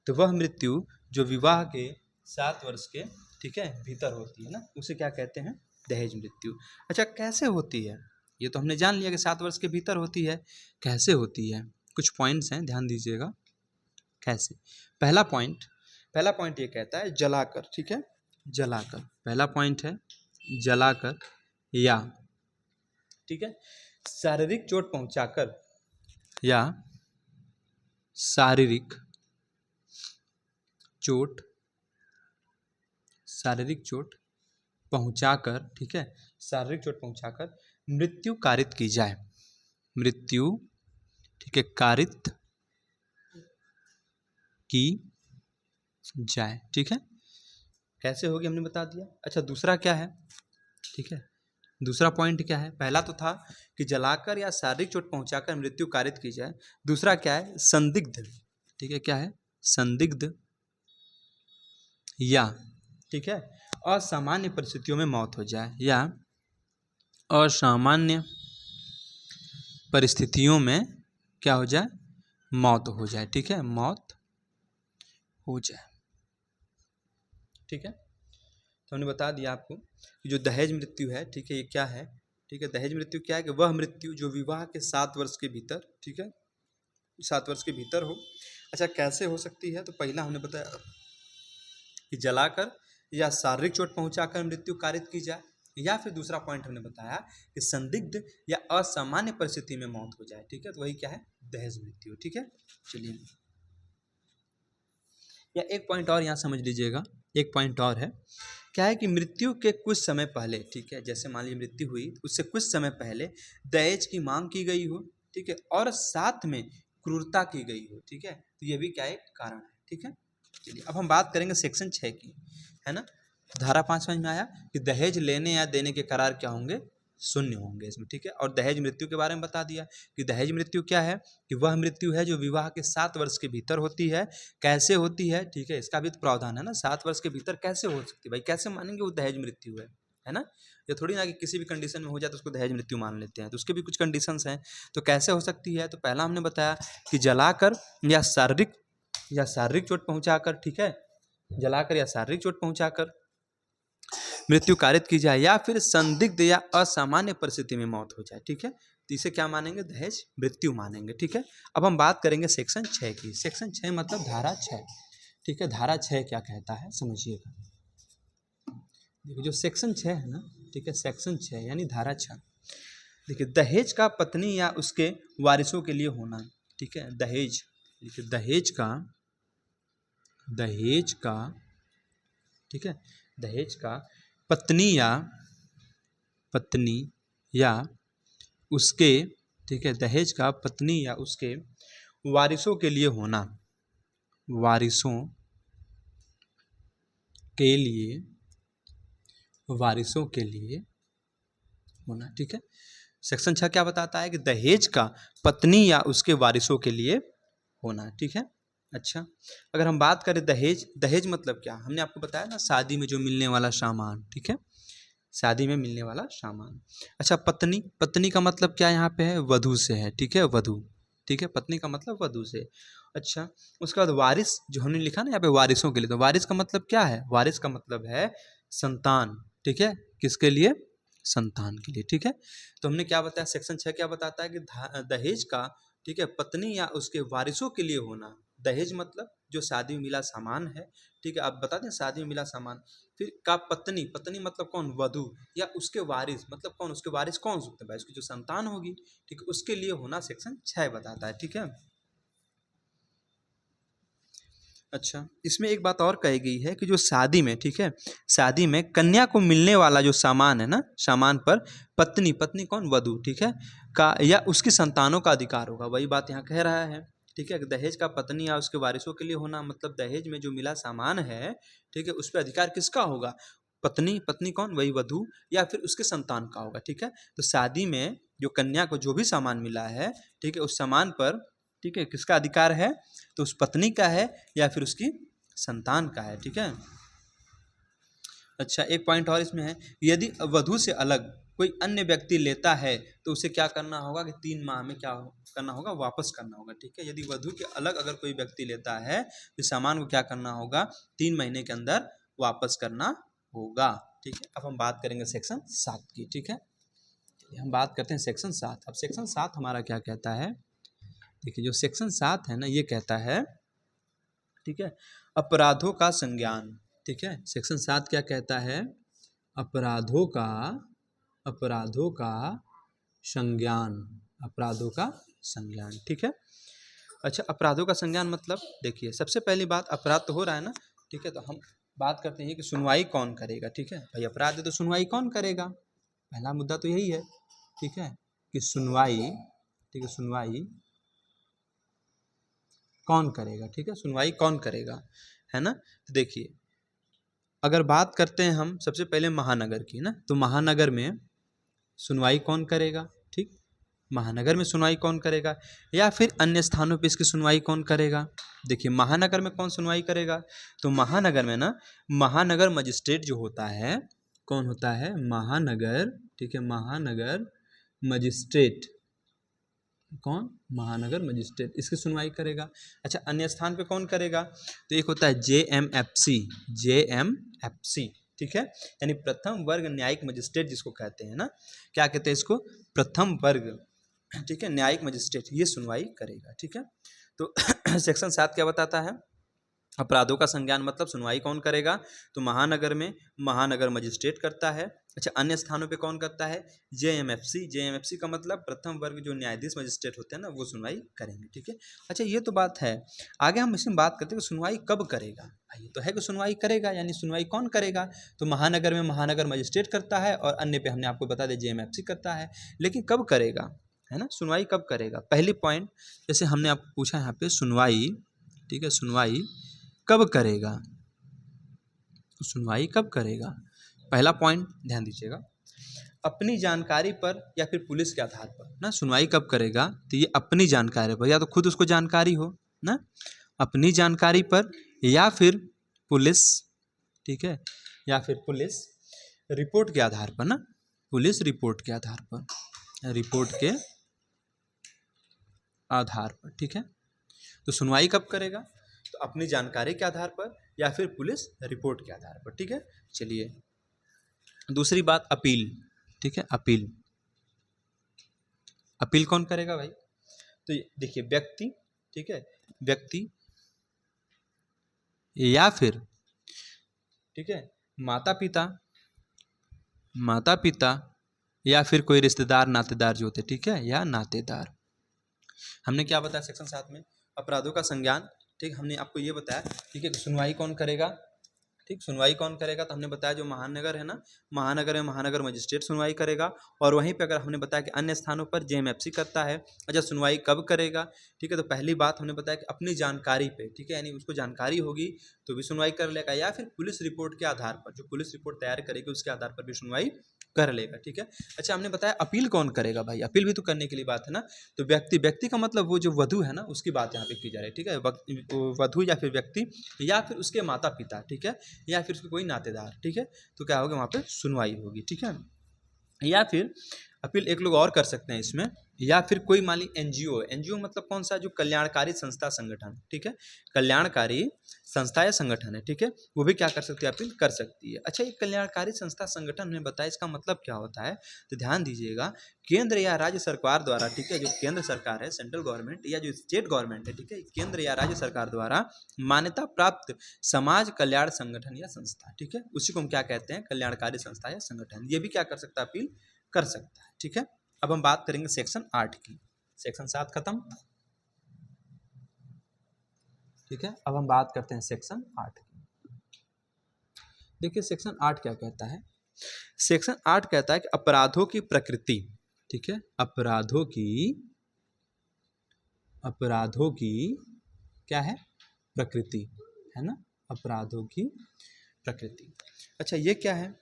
तो वह मृत्यु जो विवाह के 7 वर्ष के, ठीक है, भीतर होती है ना, उसे क्या कहते हैं, दहेज मृत्यु। अच्छा, कैसे होती है, ये तो हमने जान लिया कि 7 वर्ष के भीतर होती है, कैसे होती है, कुछ पॉइंट्स हैं ध्यान दीजिएगा कैसे। पहला पॉइंट ये कहता है जलाकर, ठीक है, जलाकर, पहला पॉइंट है जलाकर या ठीक है। शारीरिक चोट पहुंचाकर या शारीरिक चोट पहुंचाकर, ठीक है, शारीरिक चोट पहुंचाकर मृत्यु कारित की जाए, मृत्यु, ठीक है, कारित की जाए, ठीक है। कैसे होगी हमने बता दिया। अच्छा, दूसरा क्या है, ठीक है, दूसरा पॉइंट क्या है। पहला तो था कि जलाकर या शारीरिक चोट पहुंचाकर मृत्यु कारित की जाए। दूसरा क्या है, संदिग्ध, ठीक है, क्या है, संदिग्ध या, ठीक है, असामान्य परिस्थितियों में मौत हो जाए, या असामान्य परिस्थितियों में क्या हो जाए, मौत हो जाए, ठीक है, मौत हो जाए, ठीक है। तो हमने बता दिया आपको कि जो दहेज मृत्यु है, ठीक है, ये क्या है, ठीक है। दहेज मृत्यु क्या है कि वह मृत्यु जो विवाह के 7 वर्ष के भीतर, ठीक है, 7 वर्ष के भीतर हो। अच्छा, कैसे हो सकती है, तो पहला हमने बताया कि जलाकर या शारीरिक चोट पहुंचाकर मृत्यु कारित की जाए, या फिर दूसरा पॉइंट हमने बताया कि संदिग्ध या असामान्य परिस्थिति में मौत हो जाए, ठीक है। तो वही क्या है, दहेज मृत्यु, ठीक है। चलिए, या एक पॉइंट और यहाँ समझ लीजिएगा, एक पॉइंट और है, क्या है कि मृत्यु के कुछ समय पहले, ठीक है, जैसे मान लीजिए मृत्यु हुई, उससे कुछ समय पहले दहेज की मांग की गई हो, ठीक है, और साथ में क्रूरता की गई हो, ठीक है, तो ये भी क्या एक कारण है, ठीक है। चलिए, अब हम बात करेंगे सेक्शन 6 की, है ना। धारा 5 समझ में आया कि दहेज लेने या देने के करार क्या होंगे, शून्य होंगे इसमें, ठीक है। और दहेज मृत्यु के बारे में बता दिया कि दहेज मृत्यु क्या है, कि वह मृत्यु है जो विवाह के 7 वर्ष के भीतर होती है। कैसे होती है, ठीक है, इसका भी तो प्रावधान है ना, 7 वर्ष के भीतर कैसे हो सकती है भाई, कैसे मानेंगे वो दहेज मृत्यु है ना। ये थोड़ी ना कि किसी भी कंडीशन में हो जाए तो उसको दहेज मृत्यु मान लेते हैं, तो उसके भी कुछ कंडीशंस हैं। तो कैसे हो सकती है, तो पहला हमने बताया कि जलाकर या शारीरिक चोट पहुंचाकर, ठीक है, जलाकर या शारीरिक चोट पहुंचाकर मृत्यु कारित की जाए, या फिर संदिग्ध या असामान्य परिस्थिति में मौत हो जाए, ठीक है। तो इसे क्या मानेंगे, दहेज मृत्यु मानेंगे, ठीक है। अब हम बात करेंगे सेक्शन 6 की। सेक्शन 6 मतलब धारा 6, ठीक है। धारा 6 क्या कहता है समझिएगा। देखिए, जो सेक्शन 6 है ना, ठीक है, सेक्शन 6 यानी धारा 6, देखिए, दहेज का पत्नी या उसके वारिसों के लिए होना, ठीक है। दहेज, देखिए, दहेज का, ठीक है, दहेज का पत्नी या उसके, ठीक है, दहेज का पत्नी या उसके वारिसों के लिए होना, वारिसों के लिए होना, ठीक है। सेक्शन 6 क्या बताता है कि दहेज का पत्नी या उसके वारिसों के लिए होना, ठीक है। अच्छा, अगर हम बात करें दहेज मतलब क्या, हमने आपको बताया ना, शादी में जो मिलने वाला सामान, ठीक है, शादी में मिलने वाला सामान। अच्छा, पत्नी का मतलब क्या यहाँ पे है, वधू से है, ठीक है, वधू, ठीक है, पत्नी का मतलब वधू से। अच्छा, उसके बाद वारिस जो हमने लिखा ना यहाँ पे, वारिसों के लिए, तो वारिस का मतलब क्या है, वारिस का मतलब है संतान, ठीक है, किसके लिए, संतान के लिए, ठीक है। तो हमने क्या बताया, सेक्शन 6 क्या बताता है कि दहेज का, ठीक है, पत्नी या उसके वारिसों के लिए होना। दहेज मतलब जो शादी में मिला सामान है, ठीक है, आप बता दें, शादी में मिला सामान। फिर का पत्नी मतलब कौन, वधू, या उसके वारिस मतलब कौन, उसके वारिस कौन सकते हैं भाई, उसकी जो संतान होगी, ठीक है, उसके लिए होना सेक्शन 6 बताता है, ठीक है। अच्छा, इसमें एक बात और कही गई है कि जो शादी में, ठीक है, शादी में कन्या को मिलने वाला जो सामान है ना, सामान पर पत्नी कौन, वधू, ठीक है, का या उसकी संतानों का अधिकार होगा। वही बात यहाँ कह रहा है, ठीक है। दहेज का पत्नी या उसके वारिसों के लिए होना मतलब दहेज में जो मिला सामान है, ठीक है, उस पर अधिकार किसका होगा, पत्नी कौन, वही वधू, या फिर उसके संतान का होगा, ठीक है। तो शादी में जो कन्या को जो भी सामान मिला है, ठीक है, उस सामान पर, ठीक है, किसका अधिकार है, तो उस पत्नी का है या फिर उसकी संतान का है, ठीक है। अच्छा, एक पॉइंट और इसमें है, यदि वधू से अलग कोई अन्य व्यक्ति लेता है तो उसे क्या करना होगा कि 3 माह में क्या करना होगा, वापस करना होगा, ठीक है। यदि वधू के अलग अगर कोई व्यक्ति लेता है तो सामान को क्या करना होगा, 3 महीने के अंदर वापस करना होगा, ठीक है। अब हम बात करेंगे सेक्शन 7 की, ठीक है। हम बात करते हैं सेक्शन 7। अब सेक्शन 7 हमारा क्या कहता है, देखिए, जो सेक्शन 7 है ना, ये कहता है, ठीक है, अपराधों का संज्ञान, ठीक है। सेक्शन 7 क्या कहता है, अपराधों का संज्ञान, अपराधों का संज्ञान, ठीक है। अच्छा, अपराधों का संज्ञान मतलब देखिए, सबसे पहली बात, अपराध तो हो रहा है ना, ठीक है, तो हम बात करते हैं कि सुनवाई कौन करेगा, ठीक है। भाई अपराध है तो सुनवाई कौन करेगा, पहला मुद्दा तो यही है, ठीक है, कि सुनवाई, ठीक है, सुनवाई कौन करेगा, ठीक है, सुनवाई कौन करेगा, है ना। तो देखिए, अगर बात करते हैं हम सबसे पहले महानगर की ना, तो महानगर में सुनवाई कौन करेगा, ठीक, महानगर में सुनवाई कौन करेगा, या फिर अन्य स्थानों पे इसकी सुनवाई कौन करेगा। देखिए, महानगर में कौन सुनवाई करेगा, तो महानगर में ना महानगर मजिस्ट्रेट जो होता है, कौन होता है, महानगर, ठीक है, महानगर मजिस्ट्रेट, कौन, महानगर मजिस्ट्रेट, इसकी सुनवाई करेगा। अच्छा, अन्य स्थान पे कौन करेगा, तो एक होता है JMFC, JMFC, ठीक है, यानी प्रथम वर्ग न्यायिक मजिस्ट्रेट जिसको कहते हैं ना, क्या कहते हैं इसको, प्रथम वर्ग, ठीक है, न्यायिक मजिस्ट्रेट, ये सुनवाई करेगा, ठीक है। तो सेक्शन 7 क्या बताता है, अपराधों का संज्ञान मतलब सुनवाई कौन करेगा, तो महानगर में महानगर मजिस्ट्रेट करता है। अच्छा, अन्य स्थानों पे कौन करता है, JMFC, JMFC का मतलब प्रथम वर्ग जो न्यायाधीश मजिस्ट्रेट होते हैं ना, वो सुनवाई करेंगे, ठीक है। अच्छा, ये तो बात है, आगे हम इसमें बात करते हैं कि सुनवाई कब करेगा। भाई तो है कि सुनवाई करेगा, यानी सुनवाई कौन करेगा, तो महानगर में महानगर मजिस्ट्रेट करता है, और अन्य पे हमने आपको बता दिया JMFC करता है, लेकिन कब करेगा, है ना, सुनवाई कब करेगा। पहली पॉइंट, जैसे हमने आपको पूछा यहाँ पे सुनवाई, ठीक है, सुनवाई कब करेगा, सुनवाई कब करेगा, पहला पॉइंट ध्यान दीजिएगा, अपनी जानकारी पर या फिर पुलिस के आधार पर ना, सुनवाई कब करेगा, तो ये अपनी जानकारी पर, या तो खुद उसको जानकारी हो ना, अपनी जानकारी पर, या फिर पुलिस, ठीक है, या फिर पुलिस रिपोर्ट के आधार पर ना, पुलिस रिपोर्ट के आधार पर, रिपोर्ट के आधार पर, ठीक है। तो सुनवाई कब करेगा, तो अपनी जानकारी के आधार पर या फिर पुलिस रिपोर्ट के आधार पर, ठीक है। चलिए, दूसरी बात, अपील, ठीक है, अपील, अपील कौन करेगा भाई, तो देखिए, व्यक्ति, ठीक है, व्यक्ति या फिर, ठीक है, माता पिता, माता पिता या फिर कोई रिश्तेदार नातेदार जो होते, ठीक है, या नातेदार। हमने क्या बताया सेक्शन 7 में, अपराधों का संज्ञान, ठीक, हमने आपको ये बताया, ठीक है, सुनवाई कौन करेगा, ठीक, सुनवाई कौन करेगा, तो हमने बताया जो महानगर है ना, महानगर में महानगर मजिस्ट्रेट सुनवाई करेगा, और वहीं पे अगर हमने बताया कि अन्य स्थानों पर JMFC करता है। अच्छा, सुनवाई कब करेगा, ठीक है, तो पहली बात हमने बताया कि अपनी जानकारी पे, ठीक है, यानी उसको जानकारी होगी तो भी सुनवाई कर लेगा, या फिर पुलिस रिपोर्ट के आधार पर, जो पुलिस रिपोर्ट तैयार करेगी उसके आधार पर भी सुनवाई कर लेगा, ठीक है। अच्छा, हमने बताया अपील कौन करेगा, भाई अपील भी तो करने के लिए बात है ना, तो व्यक्ति, व्यक्ति का मतलब वो जो वधु है ना, उसकी बात यहाँ पे की जा रही है, ठीक है, वधु या फिर व्यक्ति या फिर उसके माता पिता, ठीक है, या फिर उसके कोई नातेदार, ठीक है, तो क्या होगा, वहाँ पे सुनवाई होगी, ठीक है। या फिर अपील एक लोग और कर सकते हैं इसमें, या फिर कोई मान ली NGO, NGO मतलब कौन सा, जो कल्याणकारी संस्था संगठन, ठीक है, कल्याणकारी संस्था या संगठन है, ठीक है, वो भी क्या कर सकती है, अपील कर सकती है। अच्छा, ये कल्याणकारी संस्था संगठन हमने बताया, इसका मतलब क्या होता है, तो ध्यान दीजिएगा, केंद्र या राज्य सरकार द्वारा, ठीक है, जो केंद्र सरकार है, सेंट्रल गवर्नमेंट, या जो स्टेट गवर्नमेंट है, ठीक है, केंद्र या राज्य सरकार द्वारा मान्यता प्राप्त समाज कल्याण संगठन या संस्था, ठीक है, उसी को हम क्या कहते हैं, कल्याणकारी संस्था या संगठन, ये भी क्या कर सकता है, अपील कर सकता है, ठीक है। अब हम बात करेंगे सेक्शन 8 की, सेक्शन 7 खत्म, ठीक है। अब हम बात करते हैं सेक्शन 8 की। देखिए, सेक्शन 8 क्या कहता है, सेक्शन 8 कहता है कि अपराधों की प्रकृति, ठीक है, अपराधों की क्या है, प्रकृति, है ना, अपराधों की प्रकृति। अच्छा, ये क्या है,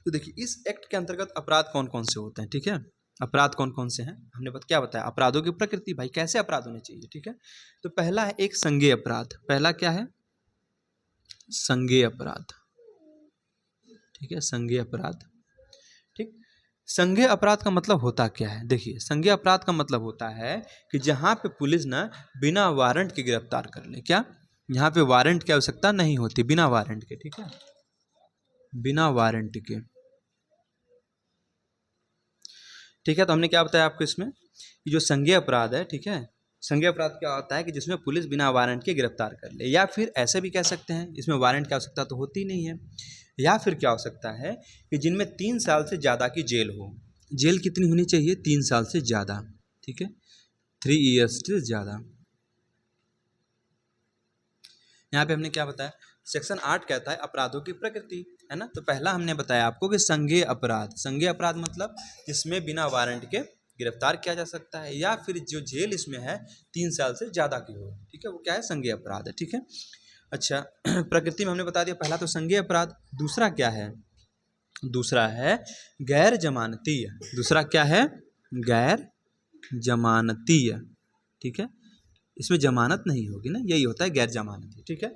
तो देखिए, इस एक्ट के अंतर्गत अपराध कौन कौन से होते हैं, ठीक है, अपराध कौन कौन से हैं, हमने क्या बताया, अपराधों की प्रकृति, भाई कैसे अपराध होने चाहिए, ठीक है। तो पहला है एक संज्ञेय अपराध, पहला क्या है, संज्ञेय अपराध, ठीक है, संज्ञेय अपराध, ठीक। संज्ञेय अपराध का मतलब होता क्या है, देखिए, संज्ञेय अपराध का मतलब होता है कि जहां पे पुलिस ना बिना वारंट के गिरफ्तार कर ले, क्या, यहाँ पे वारंट की आवश्यकता नहीं होती, बिना वारंट के, ठीक है, बिना वारंट के, ठीक है। तो हमने क्या बताया आपको इसमें, कि जो संज्ञेय अपराध है, ठीक है, संज्ञेय अपराध क्या होता है कि जिसमें पुलिस बिना वारंट के गिरफ्तार कर ले, या फिर ऐसे भी कह सकते हैं इसमें वारंट की आवश्यकता तो होती नहीं है, या फिर क्या हो सकता है कि जिनमें 3 साल से ज़्यादा की जेल हो, जेल कितनी होनी चाहिए? 3 साल से ज़्यादा, ठीक है, 3 ईयर्स से ज़्यादा। यहाँ पे हमने क्या बताया? सेक्शन 8 कहता है अपराधों की प्रकृति, है ना। तो पहला हमने बताया आपको कि संज्ञेय अपराध। संज्ञेय अपराध मतलब जिसमें बिना वारंट के गिरफ्तार किया जा सकता है या फिर जो जेल इसमें है 3 साल से ज़्यादा की हो, ठीक है, वो क्या है? संज्ञेय अपराध है, ठीक है। अच्छा प्रकृति में हमने बता दिया, पहला तो संज्ञेय अपराध। दूसरा क्या है? दूसरा है गैर जमानतीय। दूसरा क्या है? गैर जमानतीय, ठीक है। इसमें जमानत नहीं होगी ना, यही होता है गैर जमानती, ठीक है।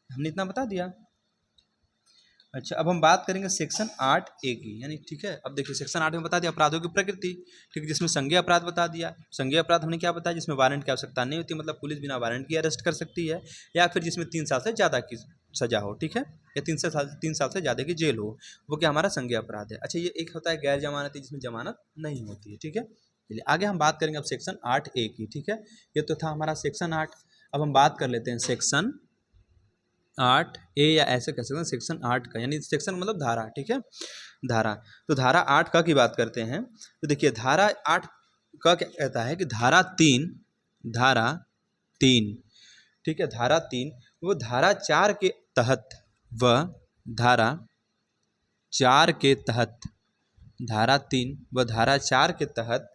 हमने इतना बता दिया। अच्छा अब हम बात करेंगे सेक्शन 8A की, यानी ठीक है। अब देखिए सेक्शन 8 में बता दिया अपराधों की प्रकृति, ठीक है, जिसमें संज्ञेय अपराध बता दिया। संज्ञेय अपराध हमने क्या बताया? जिसमें वारंट की आवश्यकता नहीं होती, मतलब पुलिस बिना वारंट के अरेस्ट कर सकती है, या फिर जिसमें 3 साल से ज़्यादा की सजा हो, ठीक है, या 3 साल से ज़्यादा की जेल हो, वो क्या हमारा संज्ञेय अपराध है। अच्छा ये एक होता है गैर जमानती, जिसमें जमानत नहीं होती है, ठीक है। चलिए आगे हम बात करेंगे अब सेक्शन 8A की, ठीक है। ये तो था हमारा सेक्शन 8। अब हम बात कर लेते हैं सेक्शन 8A, या ऐसे कह सकते हैं सेक्शन 8 का, यानी सेक्शन मतलब धारा, ठीक है, धारा। तो धारा 8 का की बात करते हैं, तो देखिए धारा 8 का क्या कहता है कि धारा 3, ठीक है, धारा 3 वो धारा 4 के तहत, वह धारा 4 के तहत, धारा 3 व धारा 4 के तहत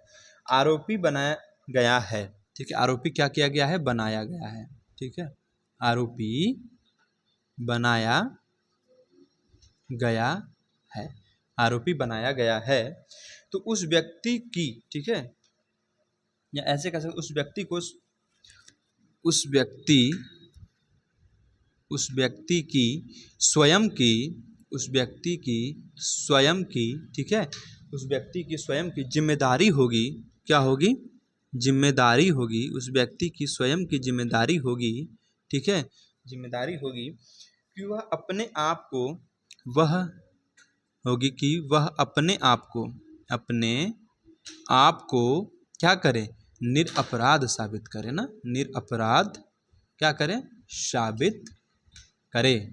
आरोपी बनाया गया है, ठीक है। आरोपी क्या किया गया है? बनाया गया है, ठीक है, आरोपी बनाया गया है, आरोपी बनाया गया है। तो उस व्यक्ति की, ठीक है, या ऐसे कह सकते उस व्यक्ति को, उस व्यक्ति की स्वयं की, उस व्यक्ति की स्वयं की, ठीक है, उस व्यक्ति की स्वयं की जिम्मेदारी होगी। क्या होगी? जिम्मेदारी होगी। उस व्यक्ति की स्वयं की जिम्मेदारी होगी, ठीक है, जिम्मेदारी होगी कि वह अपने आप को, वह होगी कि वह अपने आप को क्या करे? निरपराध साबित करे ना, निरपराध क्या करे? साबित करे।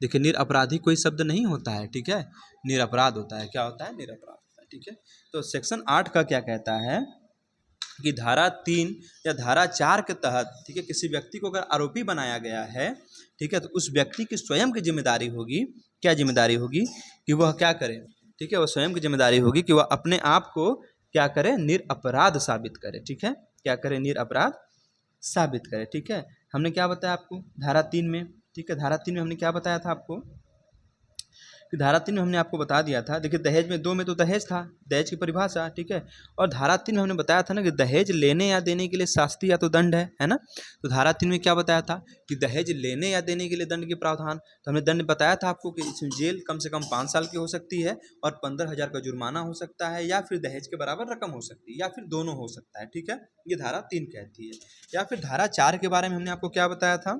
देखिए निरपराधी कोई शब्द नहीं होता है, ठीक है, निरपराध होता है। क्या होता है? निरपराध होता है, ठीक है। तो सेक्शन 8 का क्या कहता है कि धारा 3 या धारा 4 के तहत, ठीक है, किसी व्यक्ति को अगर आरोपी बनाया गया है, ठीक है, तो उस व्यक्ति की स्वयं की जिम्मेदारी होगी। क्या जिम्मेदारी होगी? कि वह क्या करे, ठीक है, वह स्वयं की जिम्मेदारी होगी कि वह अपने आप को क्या करे? निरपराध साबित करे, ठीक है, क्या करे? निरपराध साबित करे, ठीक है। हमने क्या बताया आपको धारा 3 में, ठीक है, धारा 3 में हमने क्या बताया था आपको कि धारा 3 में हमने आपको बता दिया था। देखिए दहेज में 2 में तो दहेज था, दहेज की परिभाषा, ठीक है, और धारा 3 में हमने बताया था ना कि दहेज लेने या देने के लिए शास्ति या तो दंड है ना। तो धारा 3 में क्या बताया था कि दहेज लेने या देने के लिए दंड के प्रावधान, तो हमने दंड बताया था आपको कि इसमें जेल कम से कम 5 साल की हो सकती है और 15,000 का जुर्माना हो सकता है, या फिर दहेज के बराबर रकम हो सकती है, या फिर दोनों हो सकता है, ठीक है, ये धारा 3 कहती है। या फिर धारा 4 के बारे में हमने आपको क्या बताया था,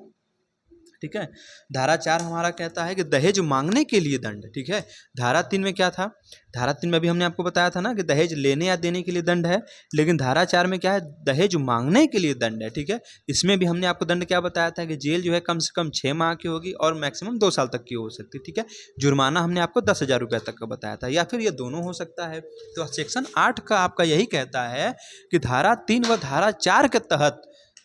ठीक है, धारा 4 हमारा कहता है कि दहेज मांगने के लिए दंड, ठीक है। धारा 3 में क्या था? धारा 3 में भी हमने आपको बताया था ना कि दहेज लेने या देने के लिए दंड है, लेकिन धारा 4 में क्या है? दहेज मांगने के लिए दंड है, ठीक है। इसमें भी हमने आपको दंड क्या बताया था कि जेल जो है कम से कम 6 माह की होगी और मैक्सिमम 2 साल तक की हो सकती है, ठीक है। जुर्माना हमने आपको 10,000 रुपये तक का बताया था, या फिर ये दोनों हो सकता है। तो सेक्शन 8 का आपका यही कहता है कि धारा 3 व धारा 4 के तहत,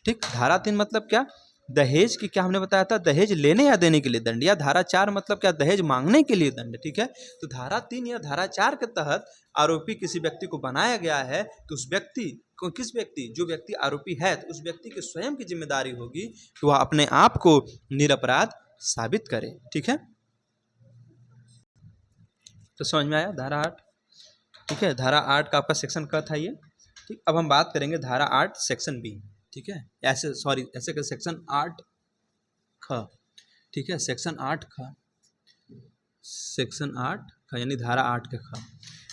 ठीक, धारा 3 मतलब क्या? दहेज की, क्या हमने बताया था? दहेज लेने या देने के लिए दंड, या धारा 4 मतलब क्या? दहेज मांगने के लिए दंड, ठीक है। तो धारा 3 या धारा 4 के तहत आरोपी किसी व्यक्ति को बनाया गया है, तो उस व्यक्ति को, किस व्यक्ति? जो व्यक्ति आरोपी है, तो उस व्यक्ति की स्वयं की जिम्मेदारी होगी कि वह अपने आप को निरपराध साबित करे, ठीक है। तो समझ में आया धारा 8, ठीक है। धारा 8 का आपका सेक्शन क था ये, ठीक। अब हम बात करेंगे धारा 8 सेक्शन बी, ठीक है, ऐसे कर सेक्शन 8 ख, ठीक है, सेक्शन 8 ख, सेक्शन 8 ख यानी धारा 8 के ख।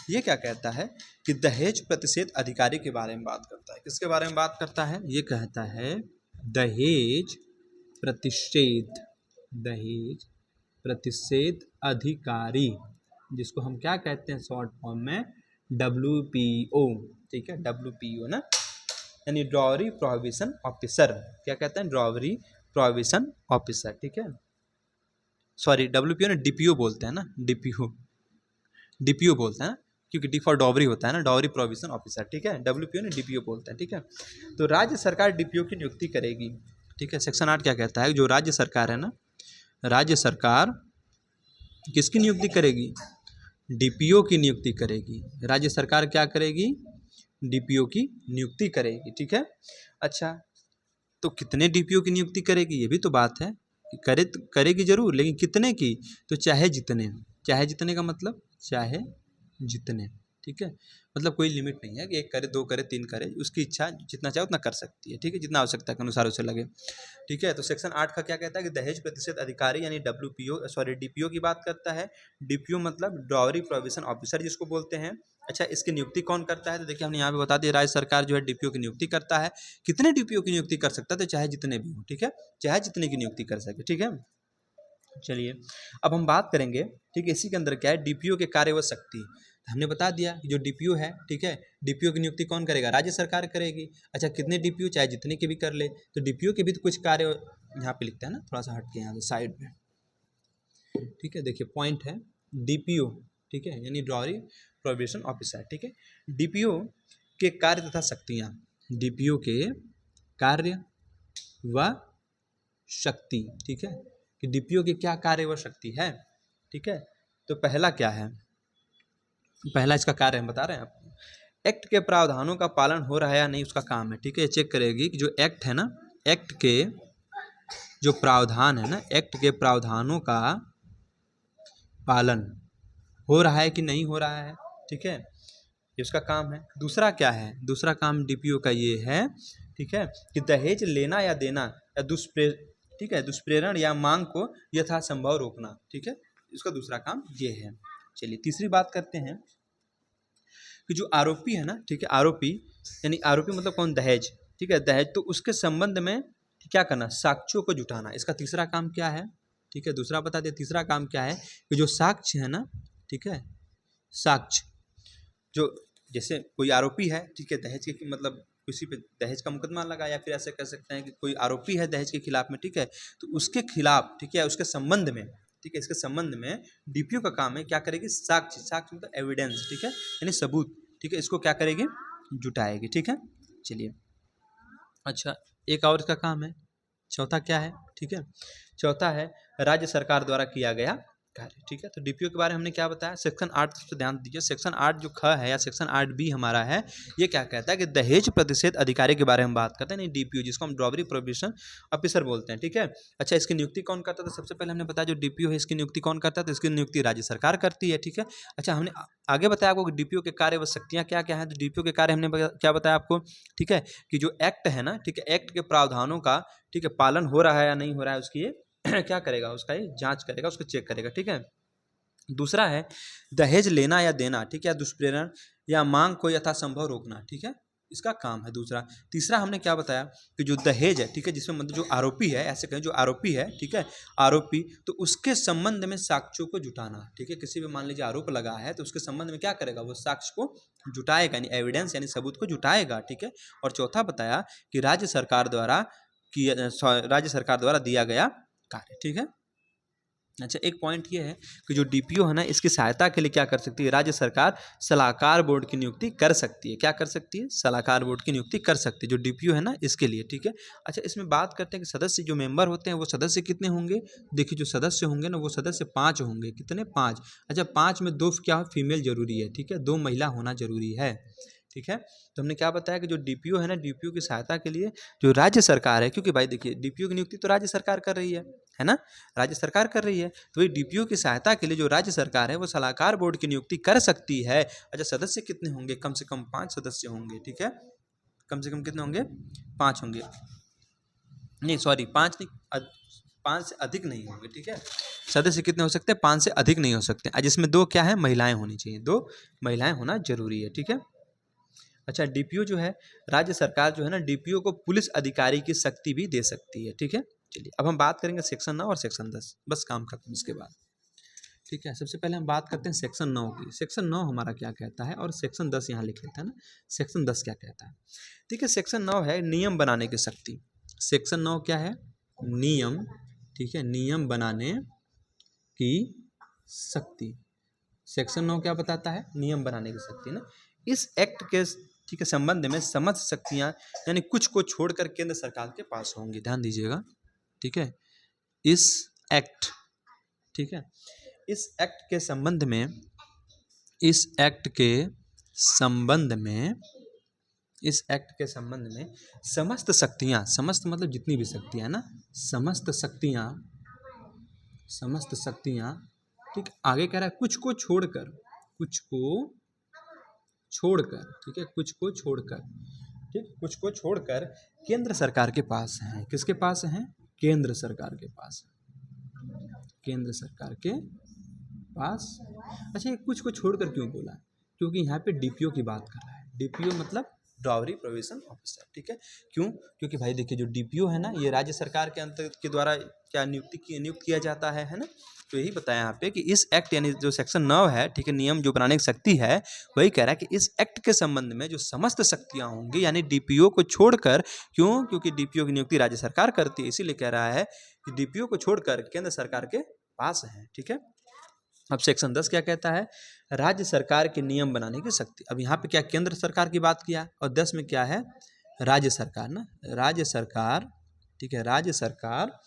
ये क्या कहता है कि दहेज प्रतिषेध अधिकारी के बारे में बात करता है। किसके बारे में बात करता है? ये कहता है दहेज प्रतिषेध, दहेज प्रतिषेध अधिकारी, जिसको हम क्या कहते हैं शॉर्ट फॉर्म में? WPO, ठीक है, WPO ना, यानी ड्रॉवरी प्रोहिबिशन ऑफिसर। क्या कहते हैं? ड्रॉवरी प्रोहिबिशन ऑफिसर, ठीक है। सॉरी WPO ने DPO बोलते हैं ना, DPO बोलते हैं ना, क्योंकि डी फॉर डॉवरी होता है ना, डॉवरी प्रोविजन ऑफिसर, ठीक है, डब्ल्यूपीओ ने डीपीओ बोलता है, ठीक है। तो राज्य सरकार डीपीओ की नियुक्ति करेगी, ठीक है। सेक्शन 8 क्या कहता है, जो राज्य सरकार है ना, राज्य सरकार किसकी नियुक्ति करेगी, डीपीओ की नियुक्ति करेगी। राज्य सरकार क्या करेगी, डीपीओ की नियुक्ति करेगी, ठीक है। अच्छा, तो कितने डीपीओ की नियुक्ति करेगी, ये भी तो बात है। करेगी जरूर, लेकिन कितने की, तो चाहे जितने। चाहे जितने का मतलब चाहे जितने, ठीक है। मतलब कोई लिमिट नहीं है कि 1 करे, 2 करे, 3 करे, उसकी इच्छा जितना चाहे उतना कर सकती है, ठीक है, जितना आवश्यकता के अनुसार उसे लगे, ठीक है। तो सेक्शन 8 का क्या कहता है कि दहेज प्रतिशत अधिकारी यानी डीपीओ की बात करता है। डीपीओ मतलब डॉवरी प्रोविजन ऑफिसर जिसको बोलते हैं। अच्छा, इसकी नियुक्ति कौन करता है, तो देखिए हमने यहाँ पे बता दिया, राज्य सरकार जो है डीपीओ की नियुक्ति करता है। कितने डीपीओ की नियुक्ति कर सकता है, तो चाहे जितने भी हो, ठीक है, चाहे जितने की नियुक्ति कर सके, ठीक है। चलिए अब हम बात करेंगे, ठीक है, इसी के अंदर क्या है, डीपीओ के कार्य व शक्ति। हमने बता दिया कि जो डीपीओ है, ठीक है, डीपीओ की नियुक्ति कौन करेगा, राज्य सरकार करेगी। अच्छा, कितने डीपीओ, चाहे जितने के भी कर ले, तो डीपीओ के भी तो कुछ कार्य यहाँ पे लिखते हैं ना, थोड़ा सा हट के यहाँ साइड में, ठीक है। देखिए पॉइंट है डीपीओ, ठीक है, यानी डॉवरी प्रोविजन ऑफिसर, ठीक है। डीपीओ के कार्य तथा शक्तियाँ, डीपीओ के कार्य व शक्ति, ठीक है, कि डीपीओ की क्या कार्य व शक्ति है, ठीक है। तो पहला क्या है, पहला इसका कार्य हम बता रहे हैं आपको, एक्ट के प्रावधानों का पालन हो रहा है या नहीं उसका काम है, ठीक है। चेक करेगी कि जो एक्ट है ना, एक्ट के जो प्रावधान है ना, एक्ट के प्रावधानों का पालन हो रहा है कि नहीं हो रहा है, ठीक है, ये उसका काम है। दूसरा क्या है, दूसरा काम डीपीओ का ये है, ठीक है, कि दहेज लेना या देना या ठीक है, दुष्प्रेरण या मांग को यथासंभव रोकना, ठीक है, इसका दूसरा काम ये है। चलिए तीसरी बात करते हैं कि जो आरोपी है ना, ठीक है, आरोपी यानी आरोपी मतलब कौन, दहेज, ठीक है, दहेज, तो उसके संबंध में क्या करना, साक्ष्यों को जुटाना, इसका तीसरा काम क्या है, ठीक है। दूसरा बता दिया, तीसरा काम क्या है कि जो साक्ष्य है ना, ठीक है, साक्ष्य, जो जैसे कोई आरोपी है, ठीक है, दहेज के मतलब किसी पे दहेज का मुकदमा लगा, या फिर ऐसे कह सकते हैं कि कोई आरोपी है दहेज के खिलाफ में, ठीक है, तो उसके खिलाफ, ठीक है, उसके संबंध में, ठीक है, इसके संबंध में डीपीओ का काम है क्या करेगी, साक्ष्य, साक्ष्य मतलब एविडेंस, ठीक है, यानी सबूत, ठीक है, इसको क्या करेगी, जुटाएगी, ठीक है। चलिए अच्छा, एक और इसका काम है, चौथा क्या है, ठीक है, चौथा है राज्य सरकार द्वारा किया गया कार्य, ठीक है। तो डीपीओ के बारे में हमने क्या बताया, सेक्शन 8 पे ध्यान दीजिए, सेक्शन 8 जो ख है या सेक्शन 8 बी हमारा है, ये क्या कहता है कि दहेज प्रतिषेध अधिकारी के बारे में बात करते हैं, नहीं डीपीओ जिसको हम डॉवरी प्रोविजन ऑफिसर बोलते हैं, ठीक है। अच्छा, इसकी नियुक्ति कौन करता था, सबसे पहले हमने बताया जो डीपीओ है इसकी नियुक्ति कौन करता है, तो इसकी नियुक्ति राज्य सरकार करती है, ठीक है। अच्छा, हमने आगे बताया आपको कि डीपीओ के कार्य व शक्तियाँ क्या क्या है, तो डीपीओ के कार्य हमने क्या बताया आपको, ठीक है, कि जो एक्ट है ना, ठीक है, एक्ट के प्रावधानों का, ठीक है, पालन हो रहा है या नहीं हो रहा है उसकी ये क्या करेगा, उसका ये जांच करेगा, उसको चेक करेगा, ठीक है। दूसरा है दहेज लेना या देना, ठीक है, दुष्प्रेरण या मांग को यथासंभव रोकना, ठीक है, इसका काम है दूसरा। तीसरा हमने क्या बताया कि जो दहेज है, ठीक है, जिसमें मतलब जो आरोपी है, ऐसे कहें जो आरोपी है, ठीक है, आरोपी, तो उसके संबंध में साक्ष्यों को जुटाना, ठीक है, किसी भी मान लीजिए आरोप लगा है तो उसके संबंध में क्या करेगा, वो साक्ष्य को जुटाएगा, यानी एविडेंस यानी सबूत को जुटाएगा, ठीक है। और चौथा बताया कि राज्य सरकार द्वारा दिया गया कार्य, ठीक है। अच्छा, एक पॉइंट ये है कि जो डीपीओ है ना, इसकी सहायता के लिए क्या कर सकती है, राज्य सरकार सलाहकार बोर्ड की नियुक्ति कर सकती है, क्या कर सकती है, सलाहकार बोर्ड की नियुक्ति कर सकती है, जो डीपीओ है ना इसके लिए, ठीक है। अच्छा, इसमें बात करते हैं कि सदस्य जो मेंबर होते हैं वो सदस्य कितने होंगे, देखिए जो सदस्य होंगे ना वो सदस्य 5 होंगे, कितने, 5। अच्छा, 5 में 2 क्या फीमेल जरूरी है, ठीक है, 2 महिला होना जरूरी है, ठीक है। तो हमने क्या बताया कि जो डीपीओ है ना, डीपीओ की सहायता के लिए जो राज्य सरकार है, क्योंकि भाई देखिए डीपीओ की नियुक्ति तो राज्य सरकार कर रही है ना, राज्य सरकार कर रही है, तो ये डीपीओ की सहायता के लिए जो राज्य सरकार है वो सलाहकार बोर्ड की नियुक्ति कर सकती है। अच्छा, सदस्य कितने होंगे, कम से कम 5 सदस्य होंगे, ठीक है, कम से कम कितने होंगे, 5 होंगे, नहीं सॉरी 5 नहीं, 5 से अधिक नहीं होंगे, ठीक है। सदस्य कितने हो सकते हैं, 5 से अधिक नहीं हो सकते, जिसमें 2 क्या है, महिलाएं होनी चाहिए, 2 महिलाएं होना जरूरी है, ठीक है। अच्छा, डीपीओ जो है, राज्य सरकार जो है ना, डीपीओ को पुलिस अधिकारी की शक्ति भी दे सकती है, ठीक है। चलिए अब हम बात करेंगे सेक्शन 9 और सेक्शन 10, बस काम खत्म इसके बाद, ठीक है। सबसे पहले हम बात करते हैं सेक्शन 9 की। सेक्शन 9 हमारा क्या कहता है और सेक्शन 10 यहाँ लिख लेते हैं ना, सेक्शन 10 क्या कहता है, ठीक है। सेक्शन 9 है नियम बनाने की शक्ति, सेक्शन 9 क्या है, नियम, ठीक है, नियम बनाने की शक्ति। सेक्शन 9 क्या बताता है? नियम बनाने की शक्ति ना। इस एक्ट के ठीक है संबंध में समस्त शक्तियां यानी कुछ को छोड़कर केंद्र सरकार के पास होंगी। ध्यान दीजिएगा, ठीक है। इस एक्ट, ठीक है, इस एक्ट के संबंध में, इस एक्ट के संबंध में, इस एक्ट के संबंध में समस्त शक्तियां, समस्त मतलब जितनी भी शक्तियां ना, समस्त शक्तियां, समस्त शक्तियां, ठीक, आगे कह रहा है कुछ को छोड़कर, कुछ को छोड़कर, ठीक है, कुछ को छोड़कर, ठीक, कुछ को छोड़कर केंद्र सरकार के पास हैं। किसके पास हैं? केंद्र सरकार के पास, केंद्र सरकार के पास। अच्छा, ये कुछ को छोड़कर क्यों बोला? क्योंकि यहाँ पे डीपीओ की बात कर रहा है। डीपीओ मतलब ड्रावरी प्रोविजन ऑफिसर, ठीक है। क्यों? क्योंकि भाई देखिए जो डीपीओ है ना, ये राज्य सरकार के अंतर्गत के द्वारा क्या नियुक्त किया जाता है ना। तो यही बताया यहाँ पे कि इस एक्ट यानी जो सेक्शन 9 है, ठीक है, नियम जो बनाने की शक्ति है, वही कह रहा है कि इस एक्ट के संबंध में जो समस्त शक्तियां होंगी यानी डीपीओ को छोड़कर, क्यों? क्योंकि डीपीओ की नियुक्ति राज्य सरकार करती है, इसीलिए कह रहा है कि डीपीओ को छोड़कर केंद्र सरकार के पास है, ठीक है। अब सेक्शन 10 क्या कहता है? राज्य सरकार के नियम बनाने की शक्ति। अब यहाँ पे क्या केंद्र सरकार की बात किया, और 10 में क्या है? राज्य सरकार ना, राज्य सरकार, ठीक है, राज्य सरकार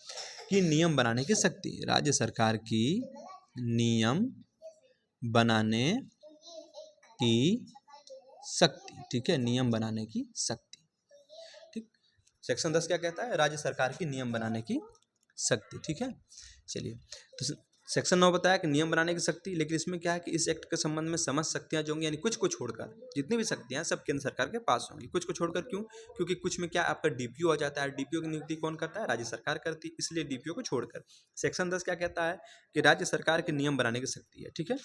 की नियम बनाने की शक्ति, राज्य सरकार की नियम बनाने की शक्ति, ठीक है, नियम बनाने की शक्ति, ठीक। सेक्शन 10 क्या कहता है? राज्य सरकार की नियम बनाने की शक्ति, ठीक है। चलिए, तो सेक्शन 9 बताया कि नियम बनाने की शक्ति, लेकिन इसमें क्या है कि इस एक्ट के संबंध में समस्त शक्तियां जो होंगी यानी कुछ को छोड़कर, जितनी भी शक्तियां सब केंद्र सरकार के पास होंगी। कुछ को छोड़कर क्यों? क्योंकि कुछ में क्या आपका डीपीओ आ जाता है, डीपीओ की नियुक्ति कौन करता है? राज्य सरकार करती है, इसलिए डीपीओ को छोड़कर। सेक्शन 10 क्या कहता है कि राज्य सरकार के नियम बनाने की शक्ति है, ठीक है।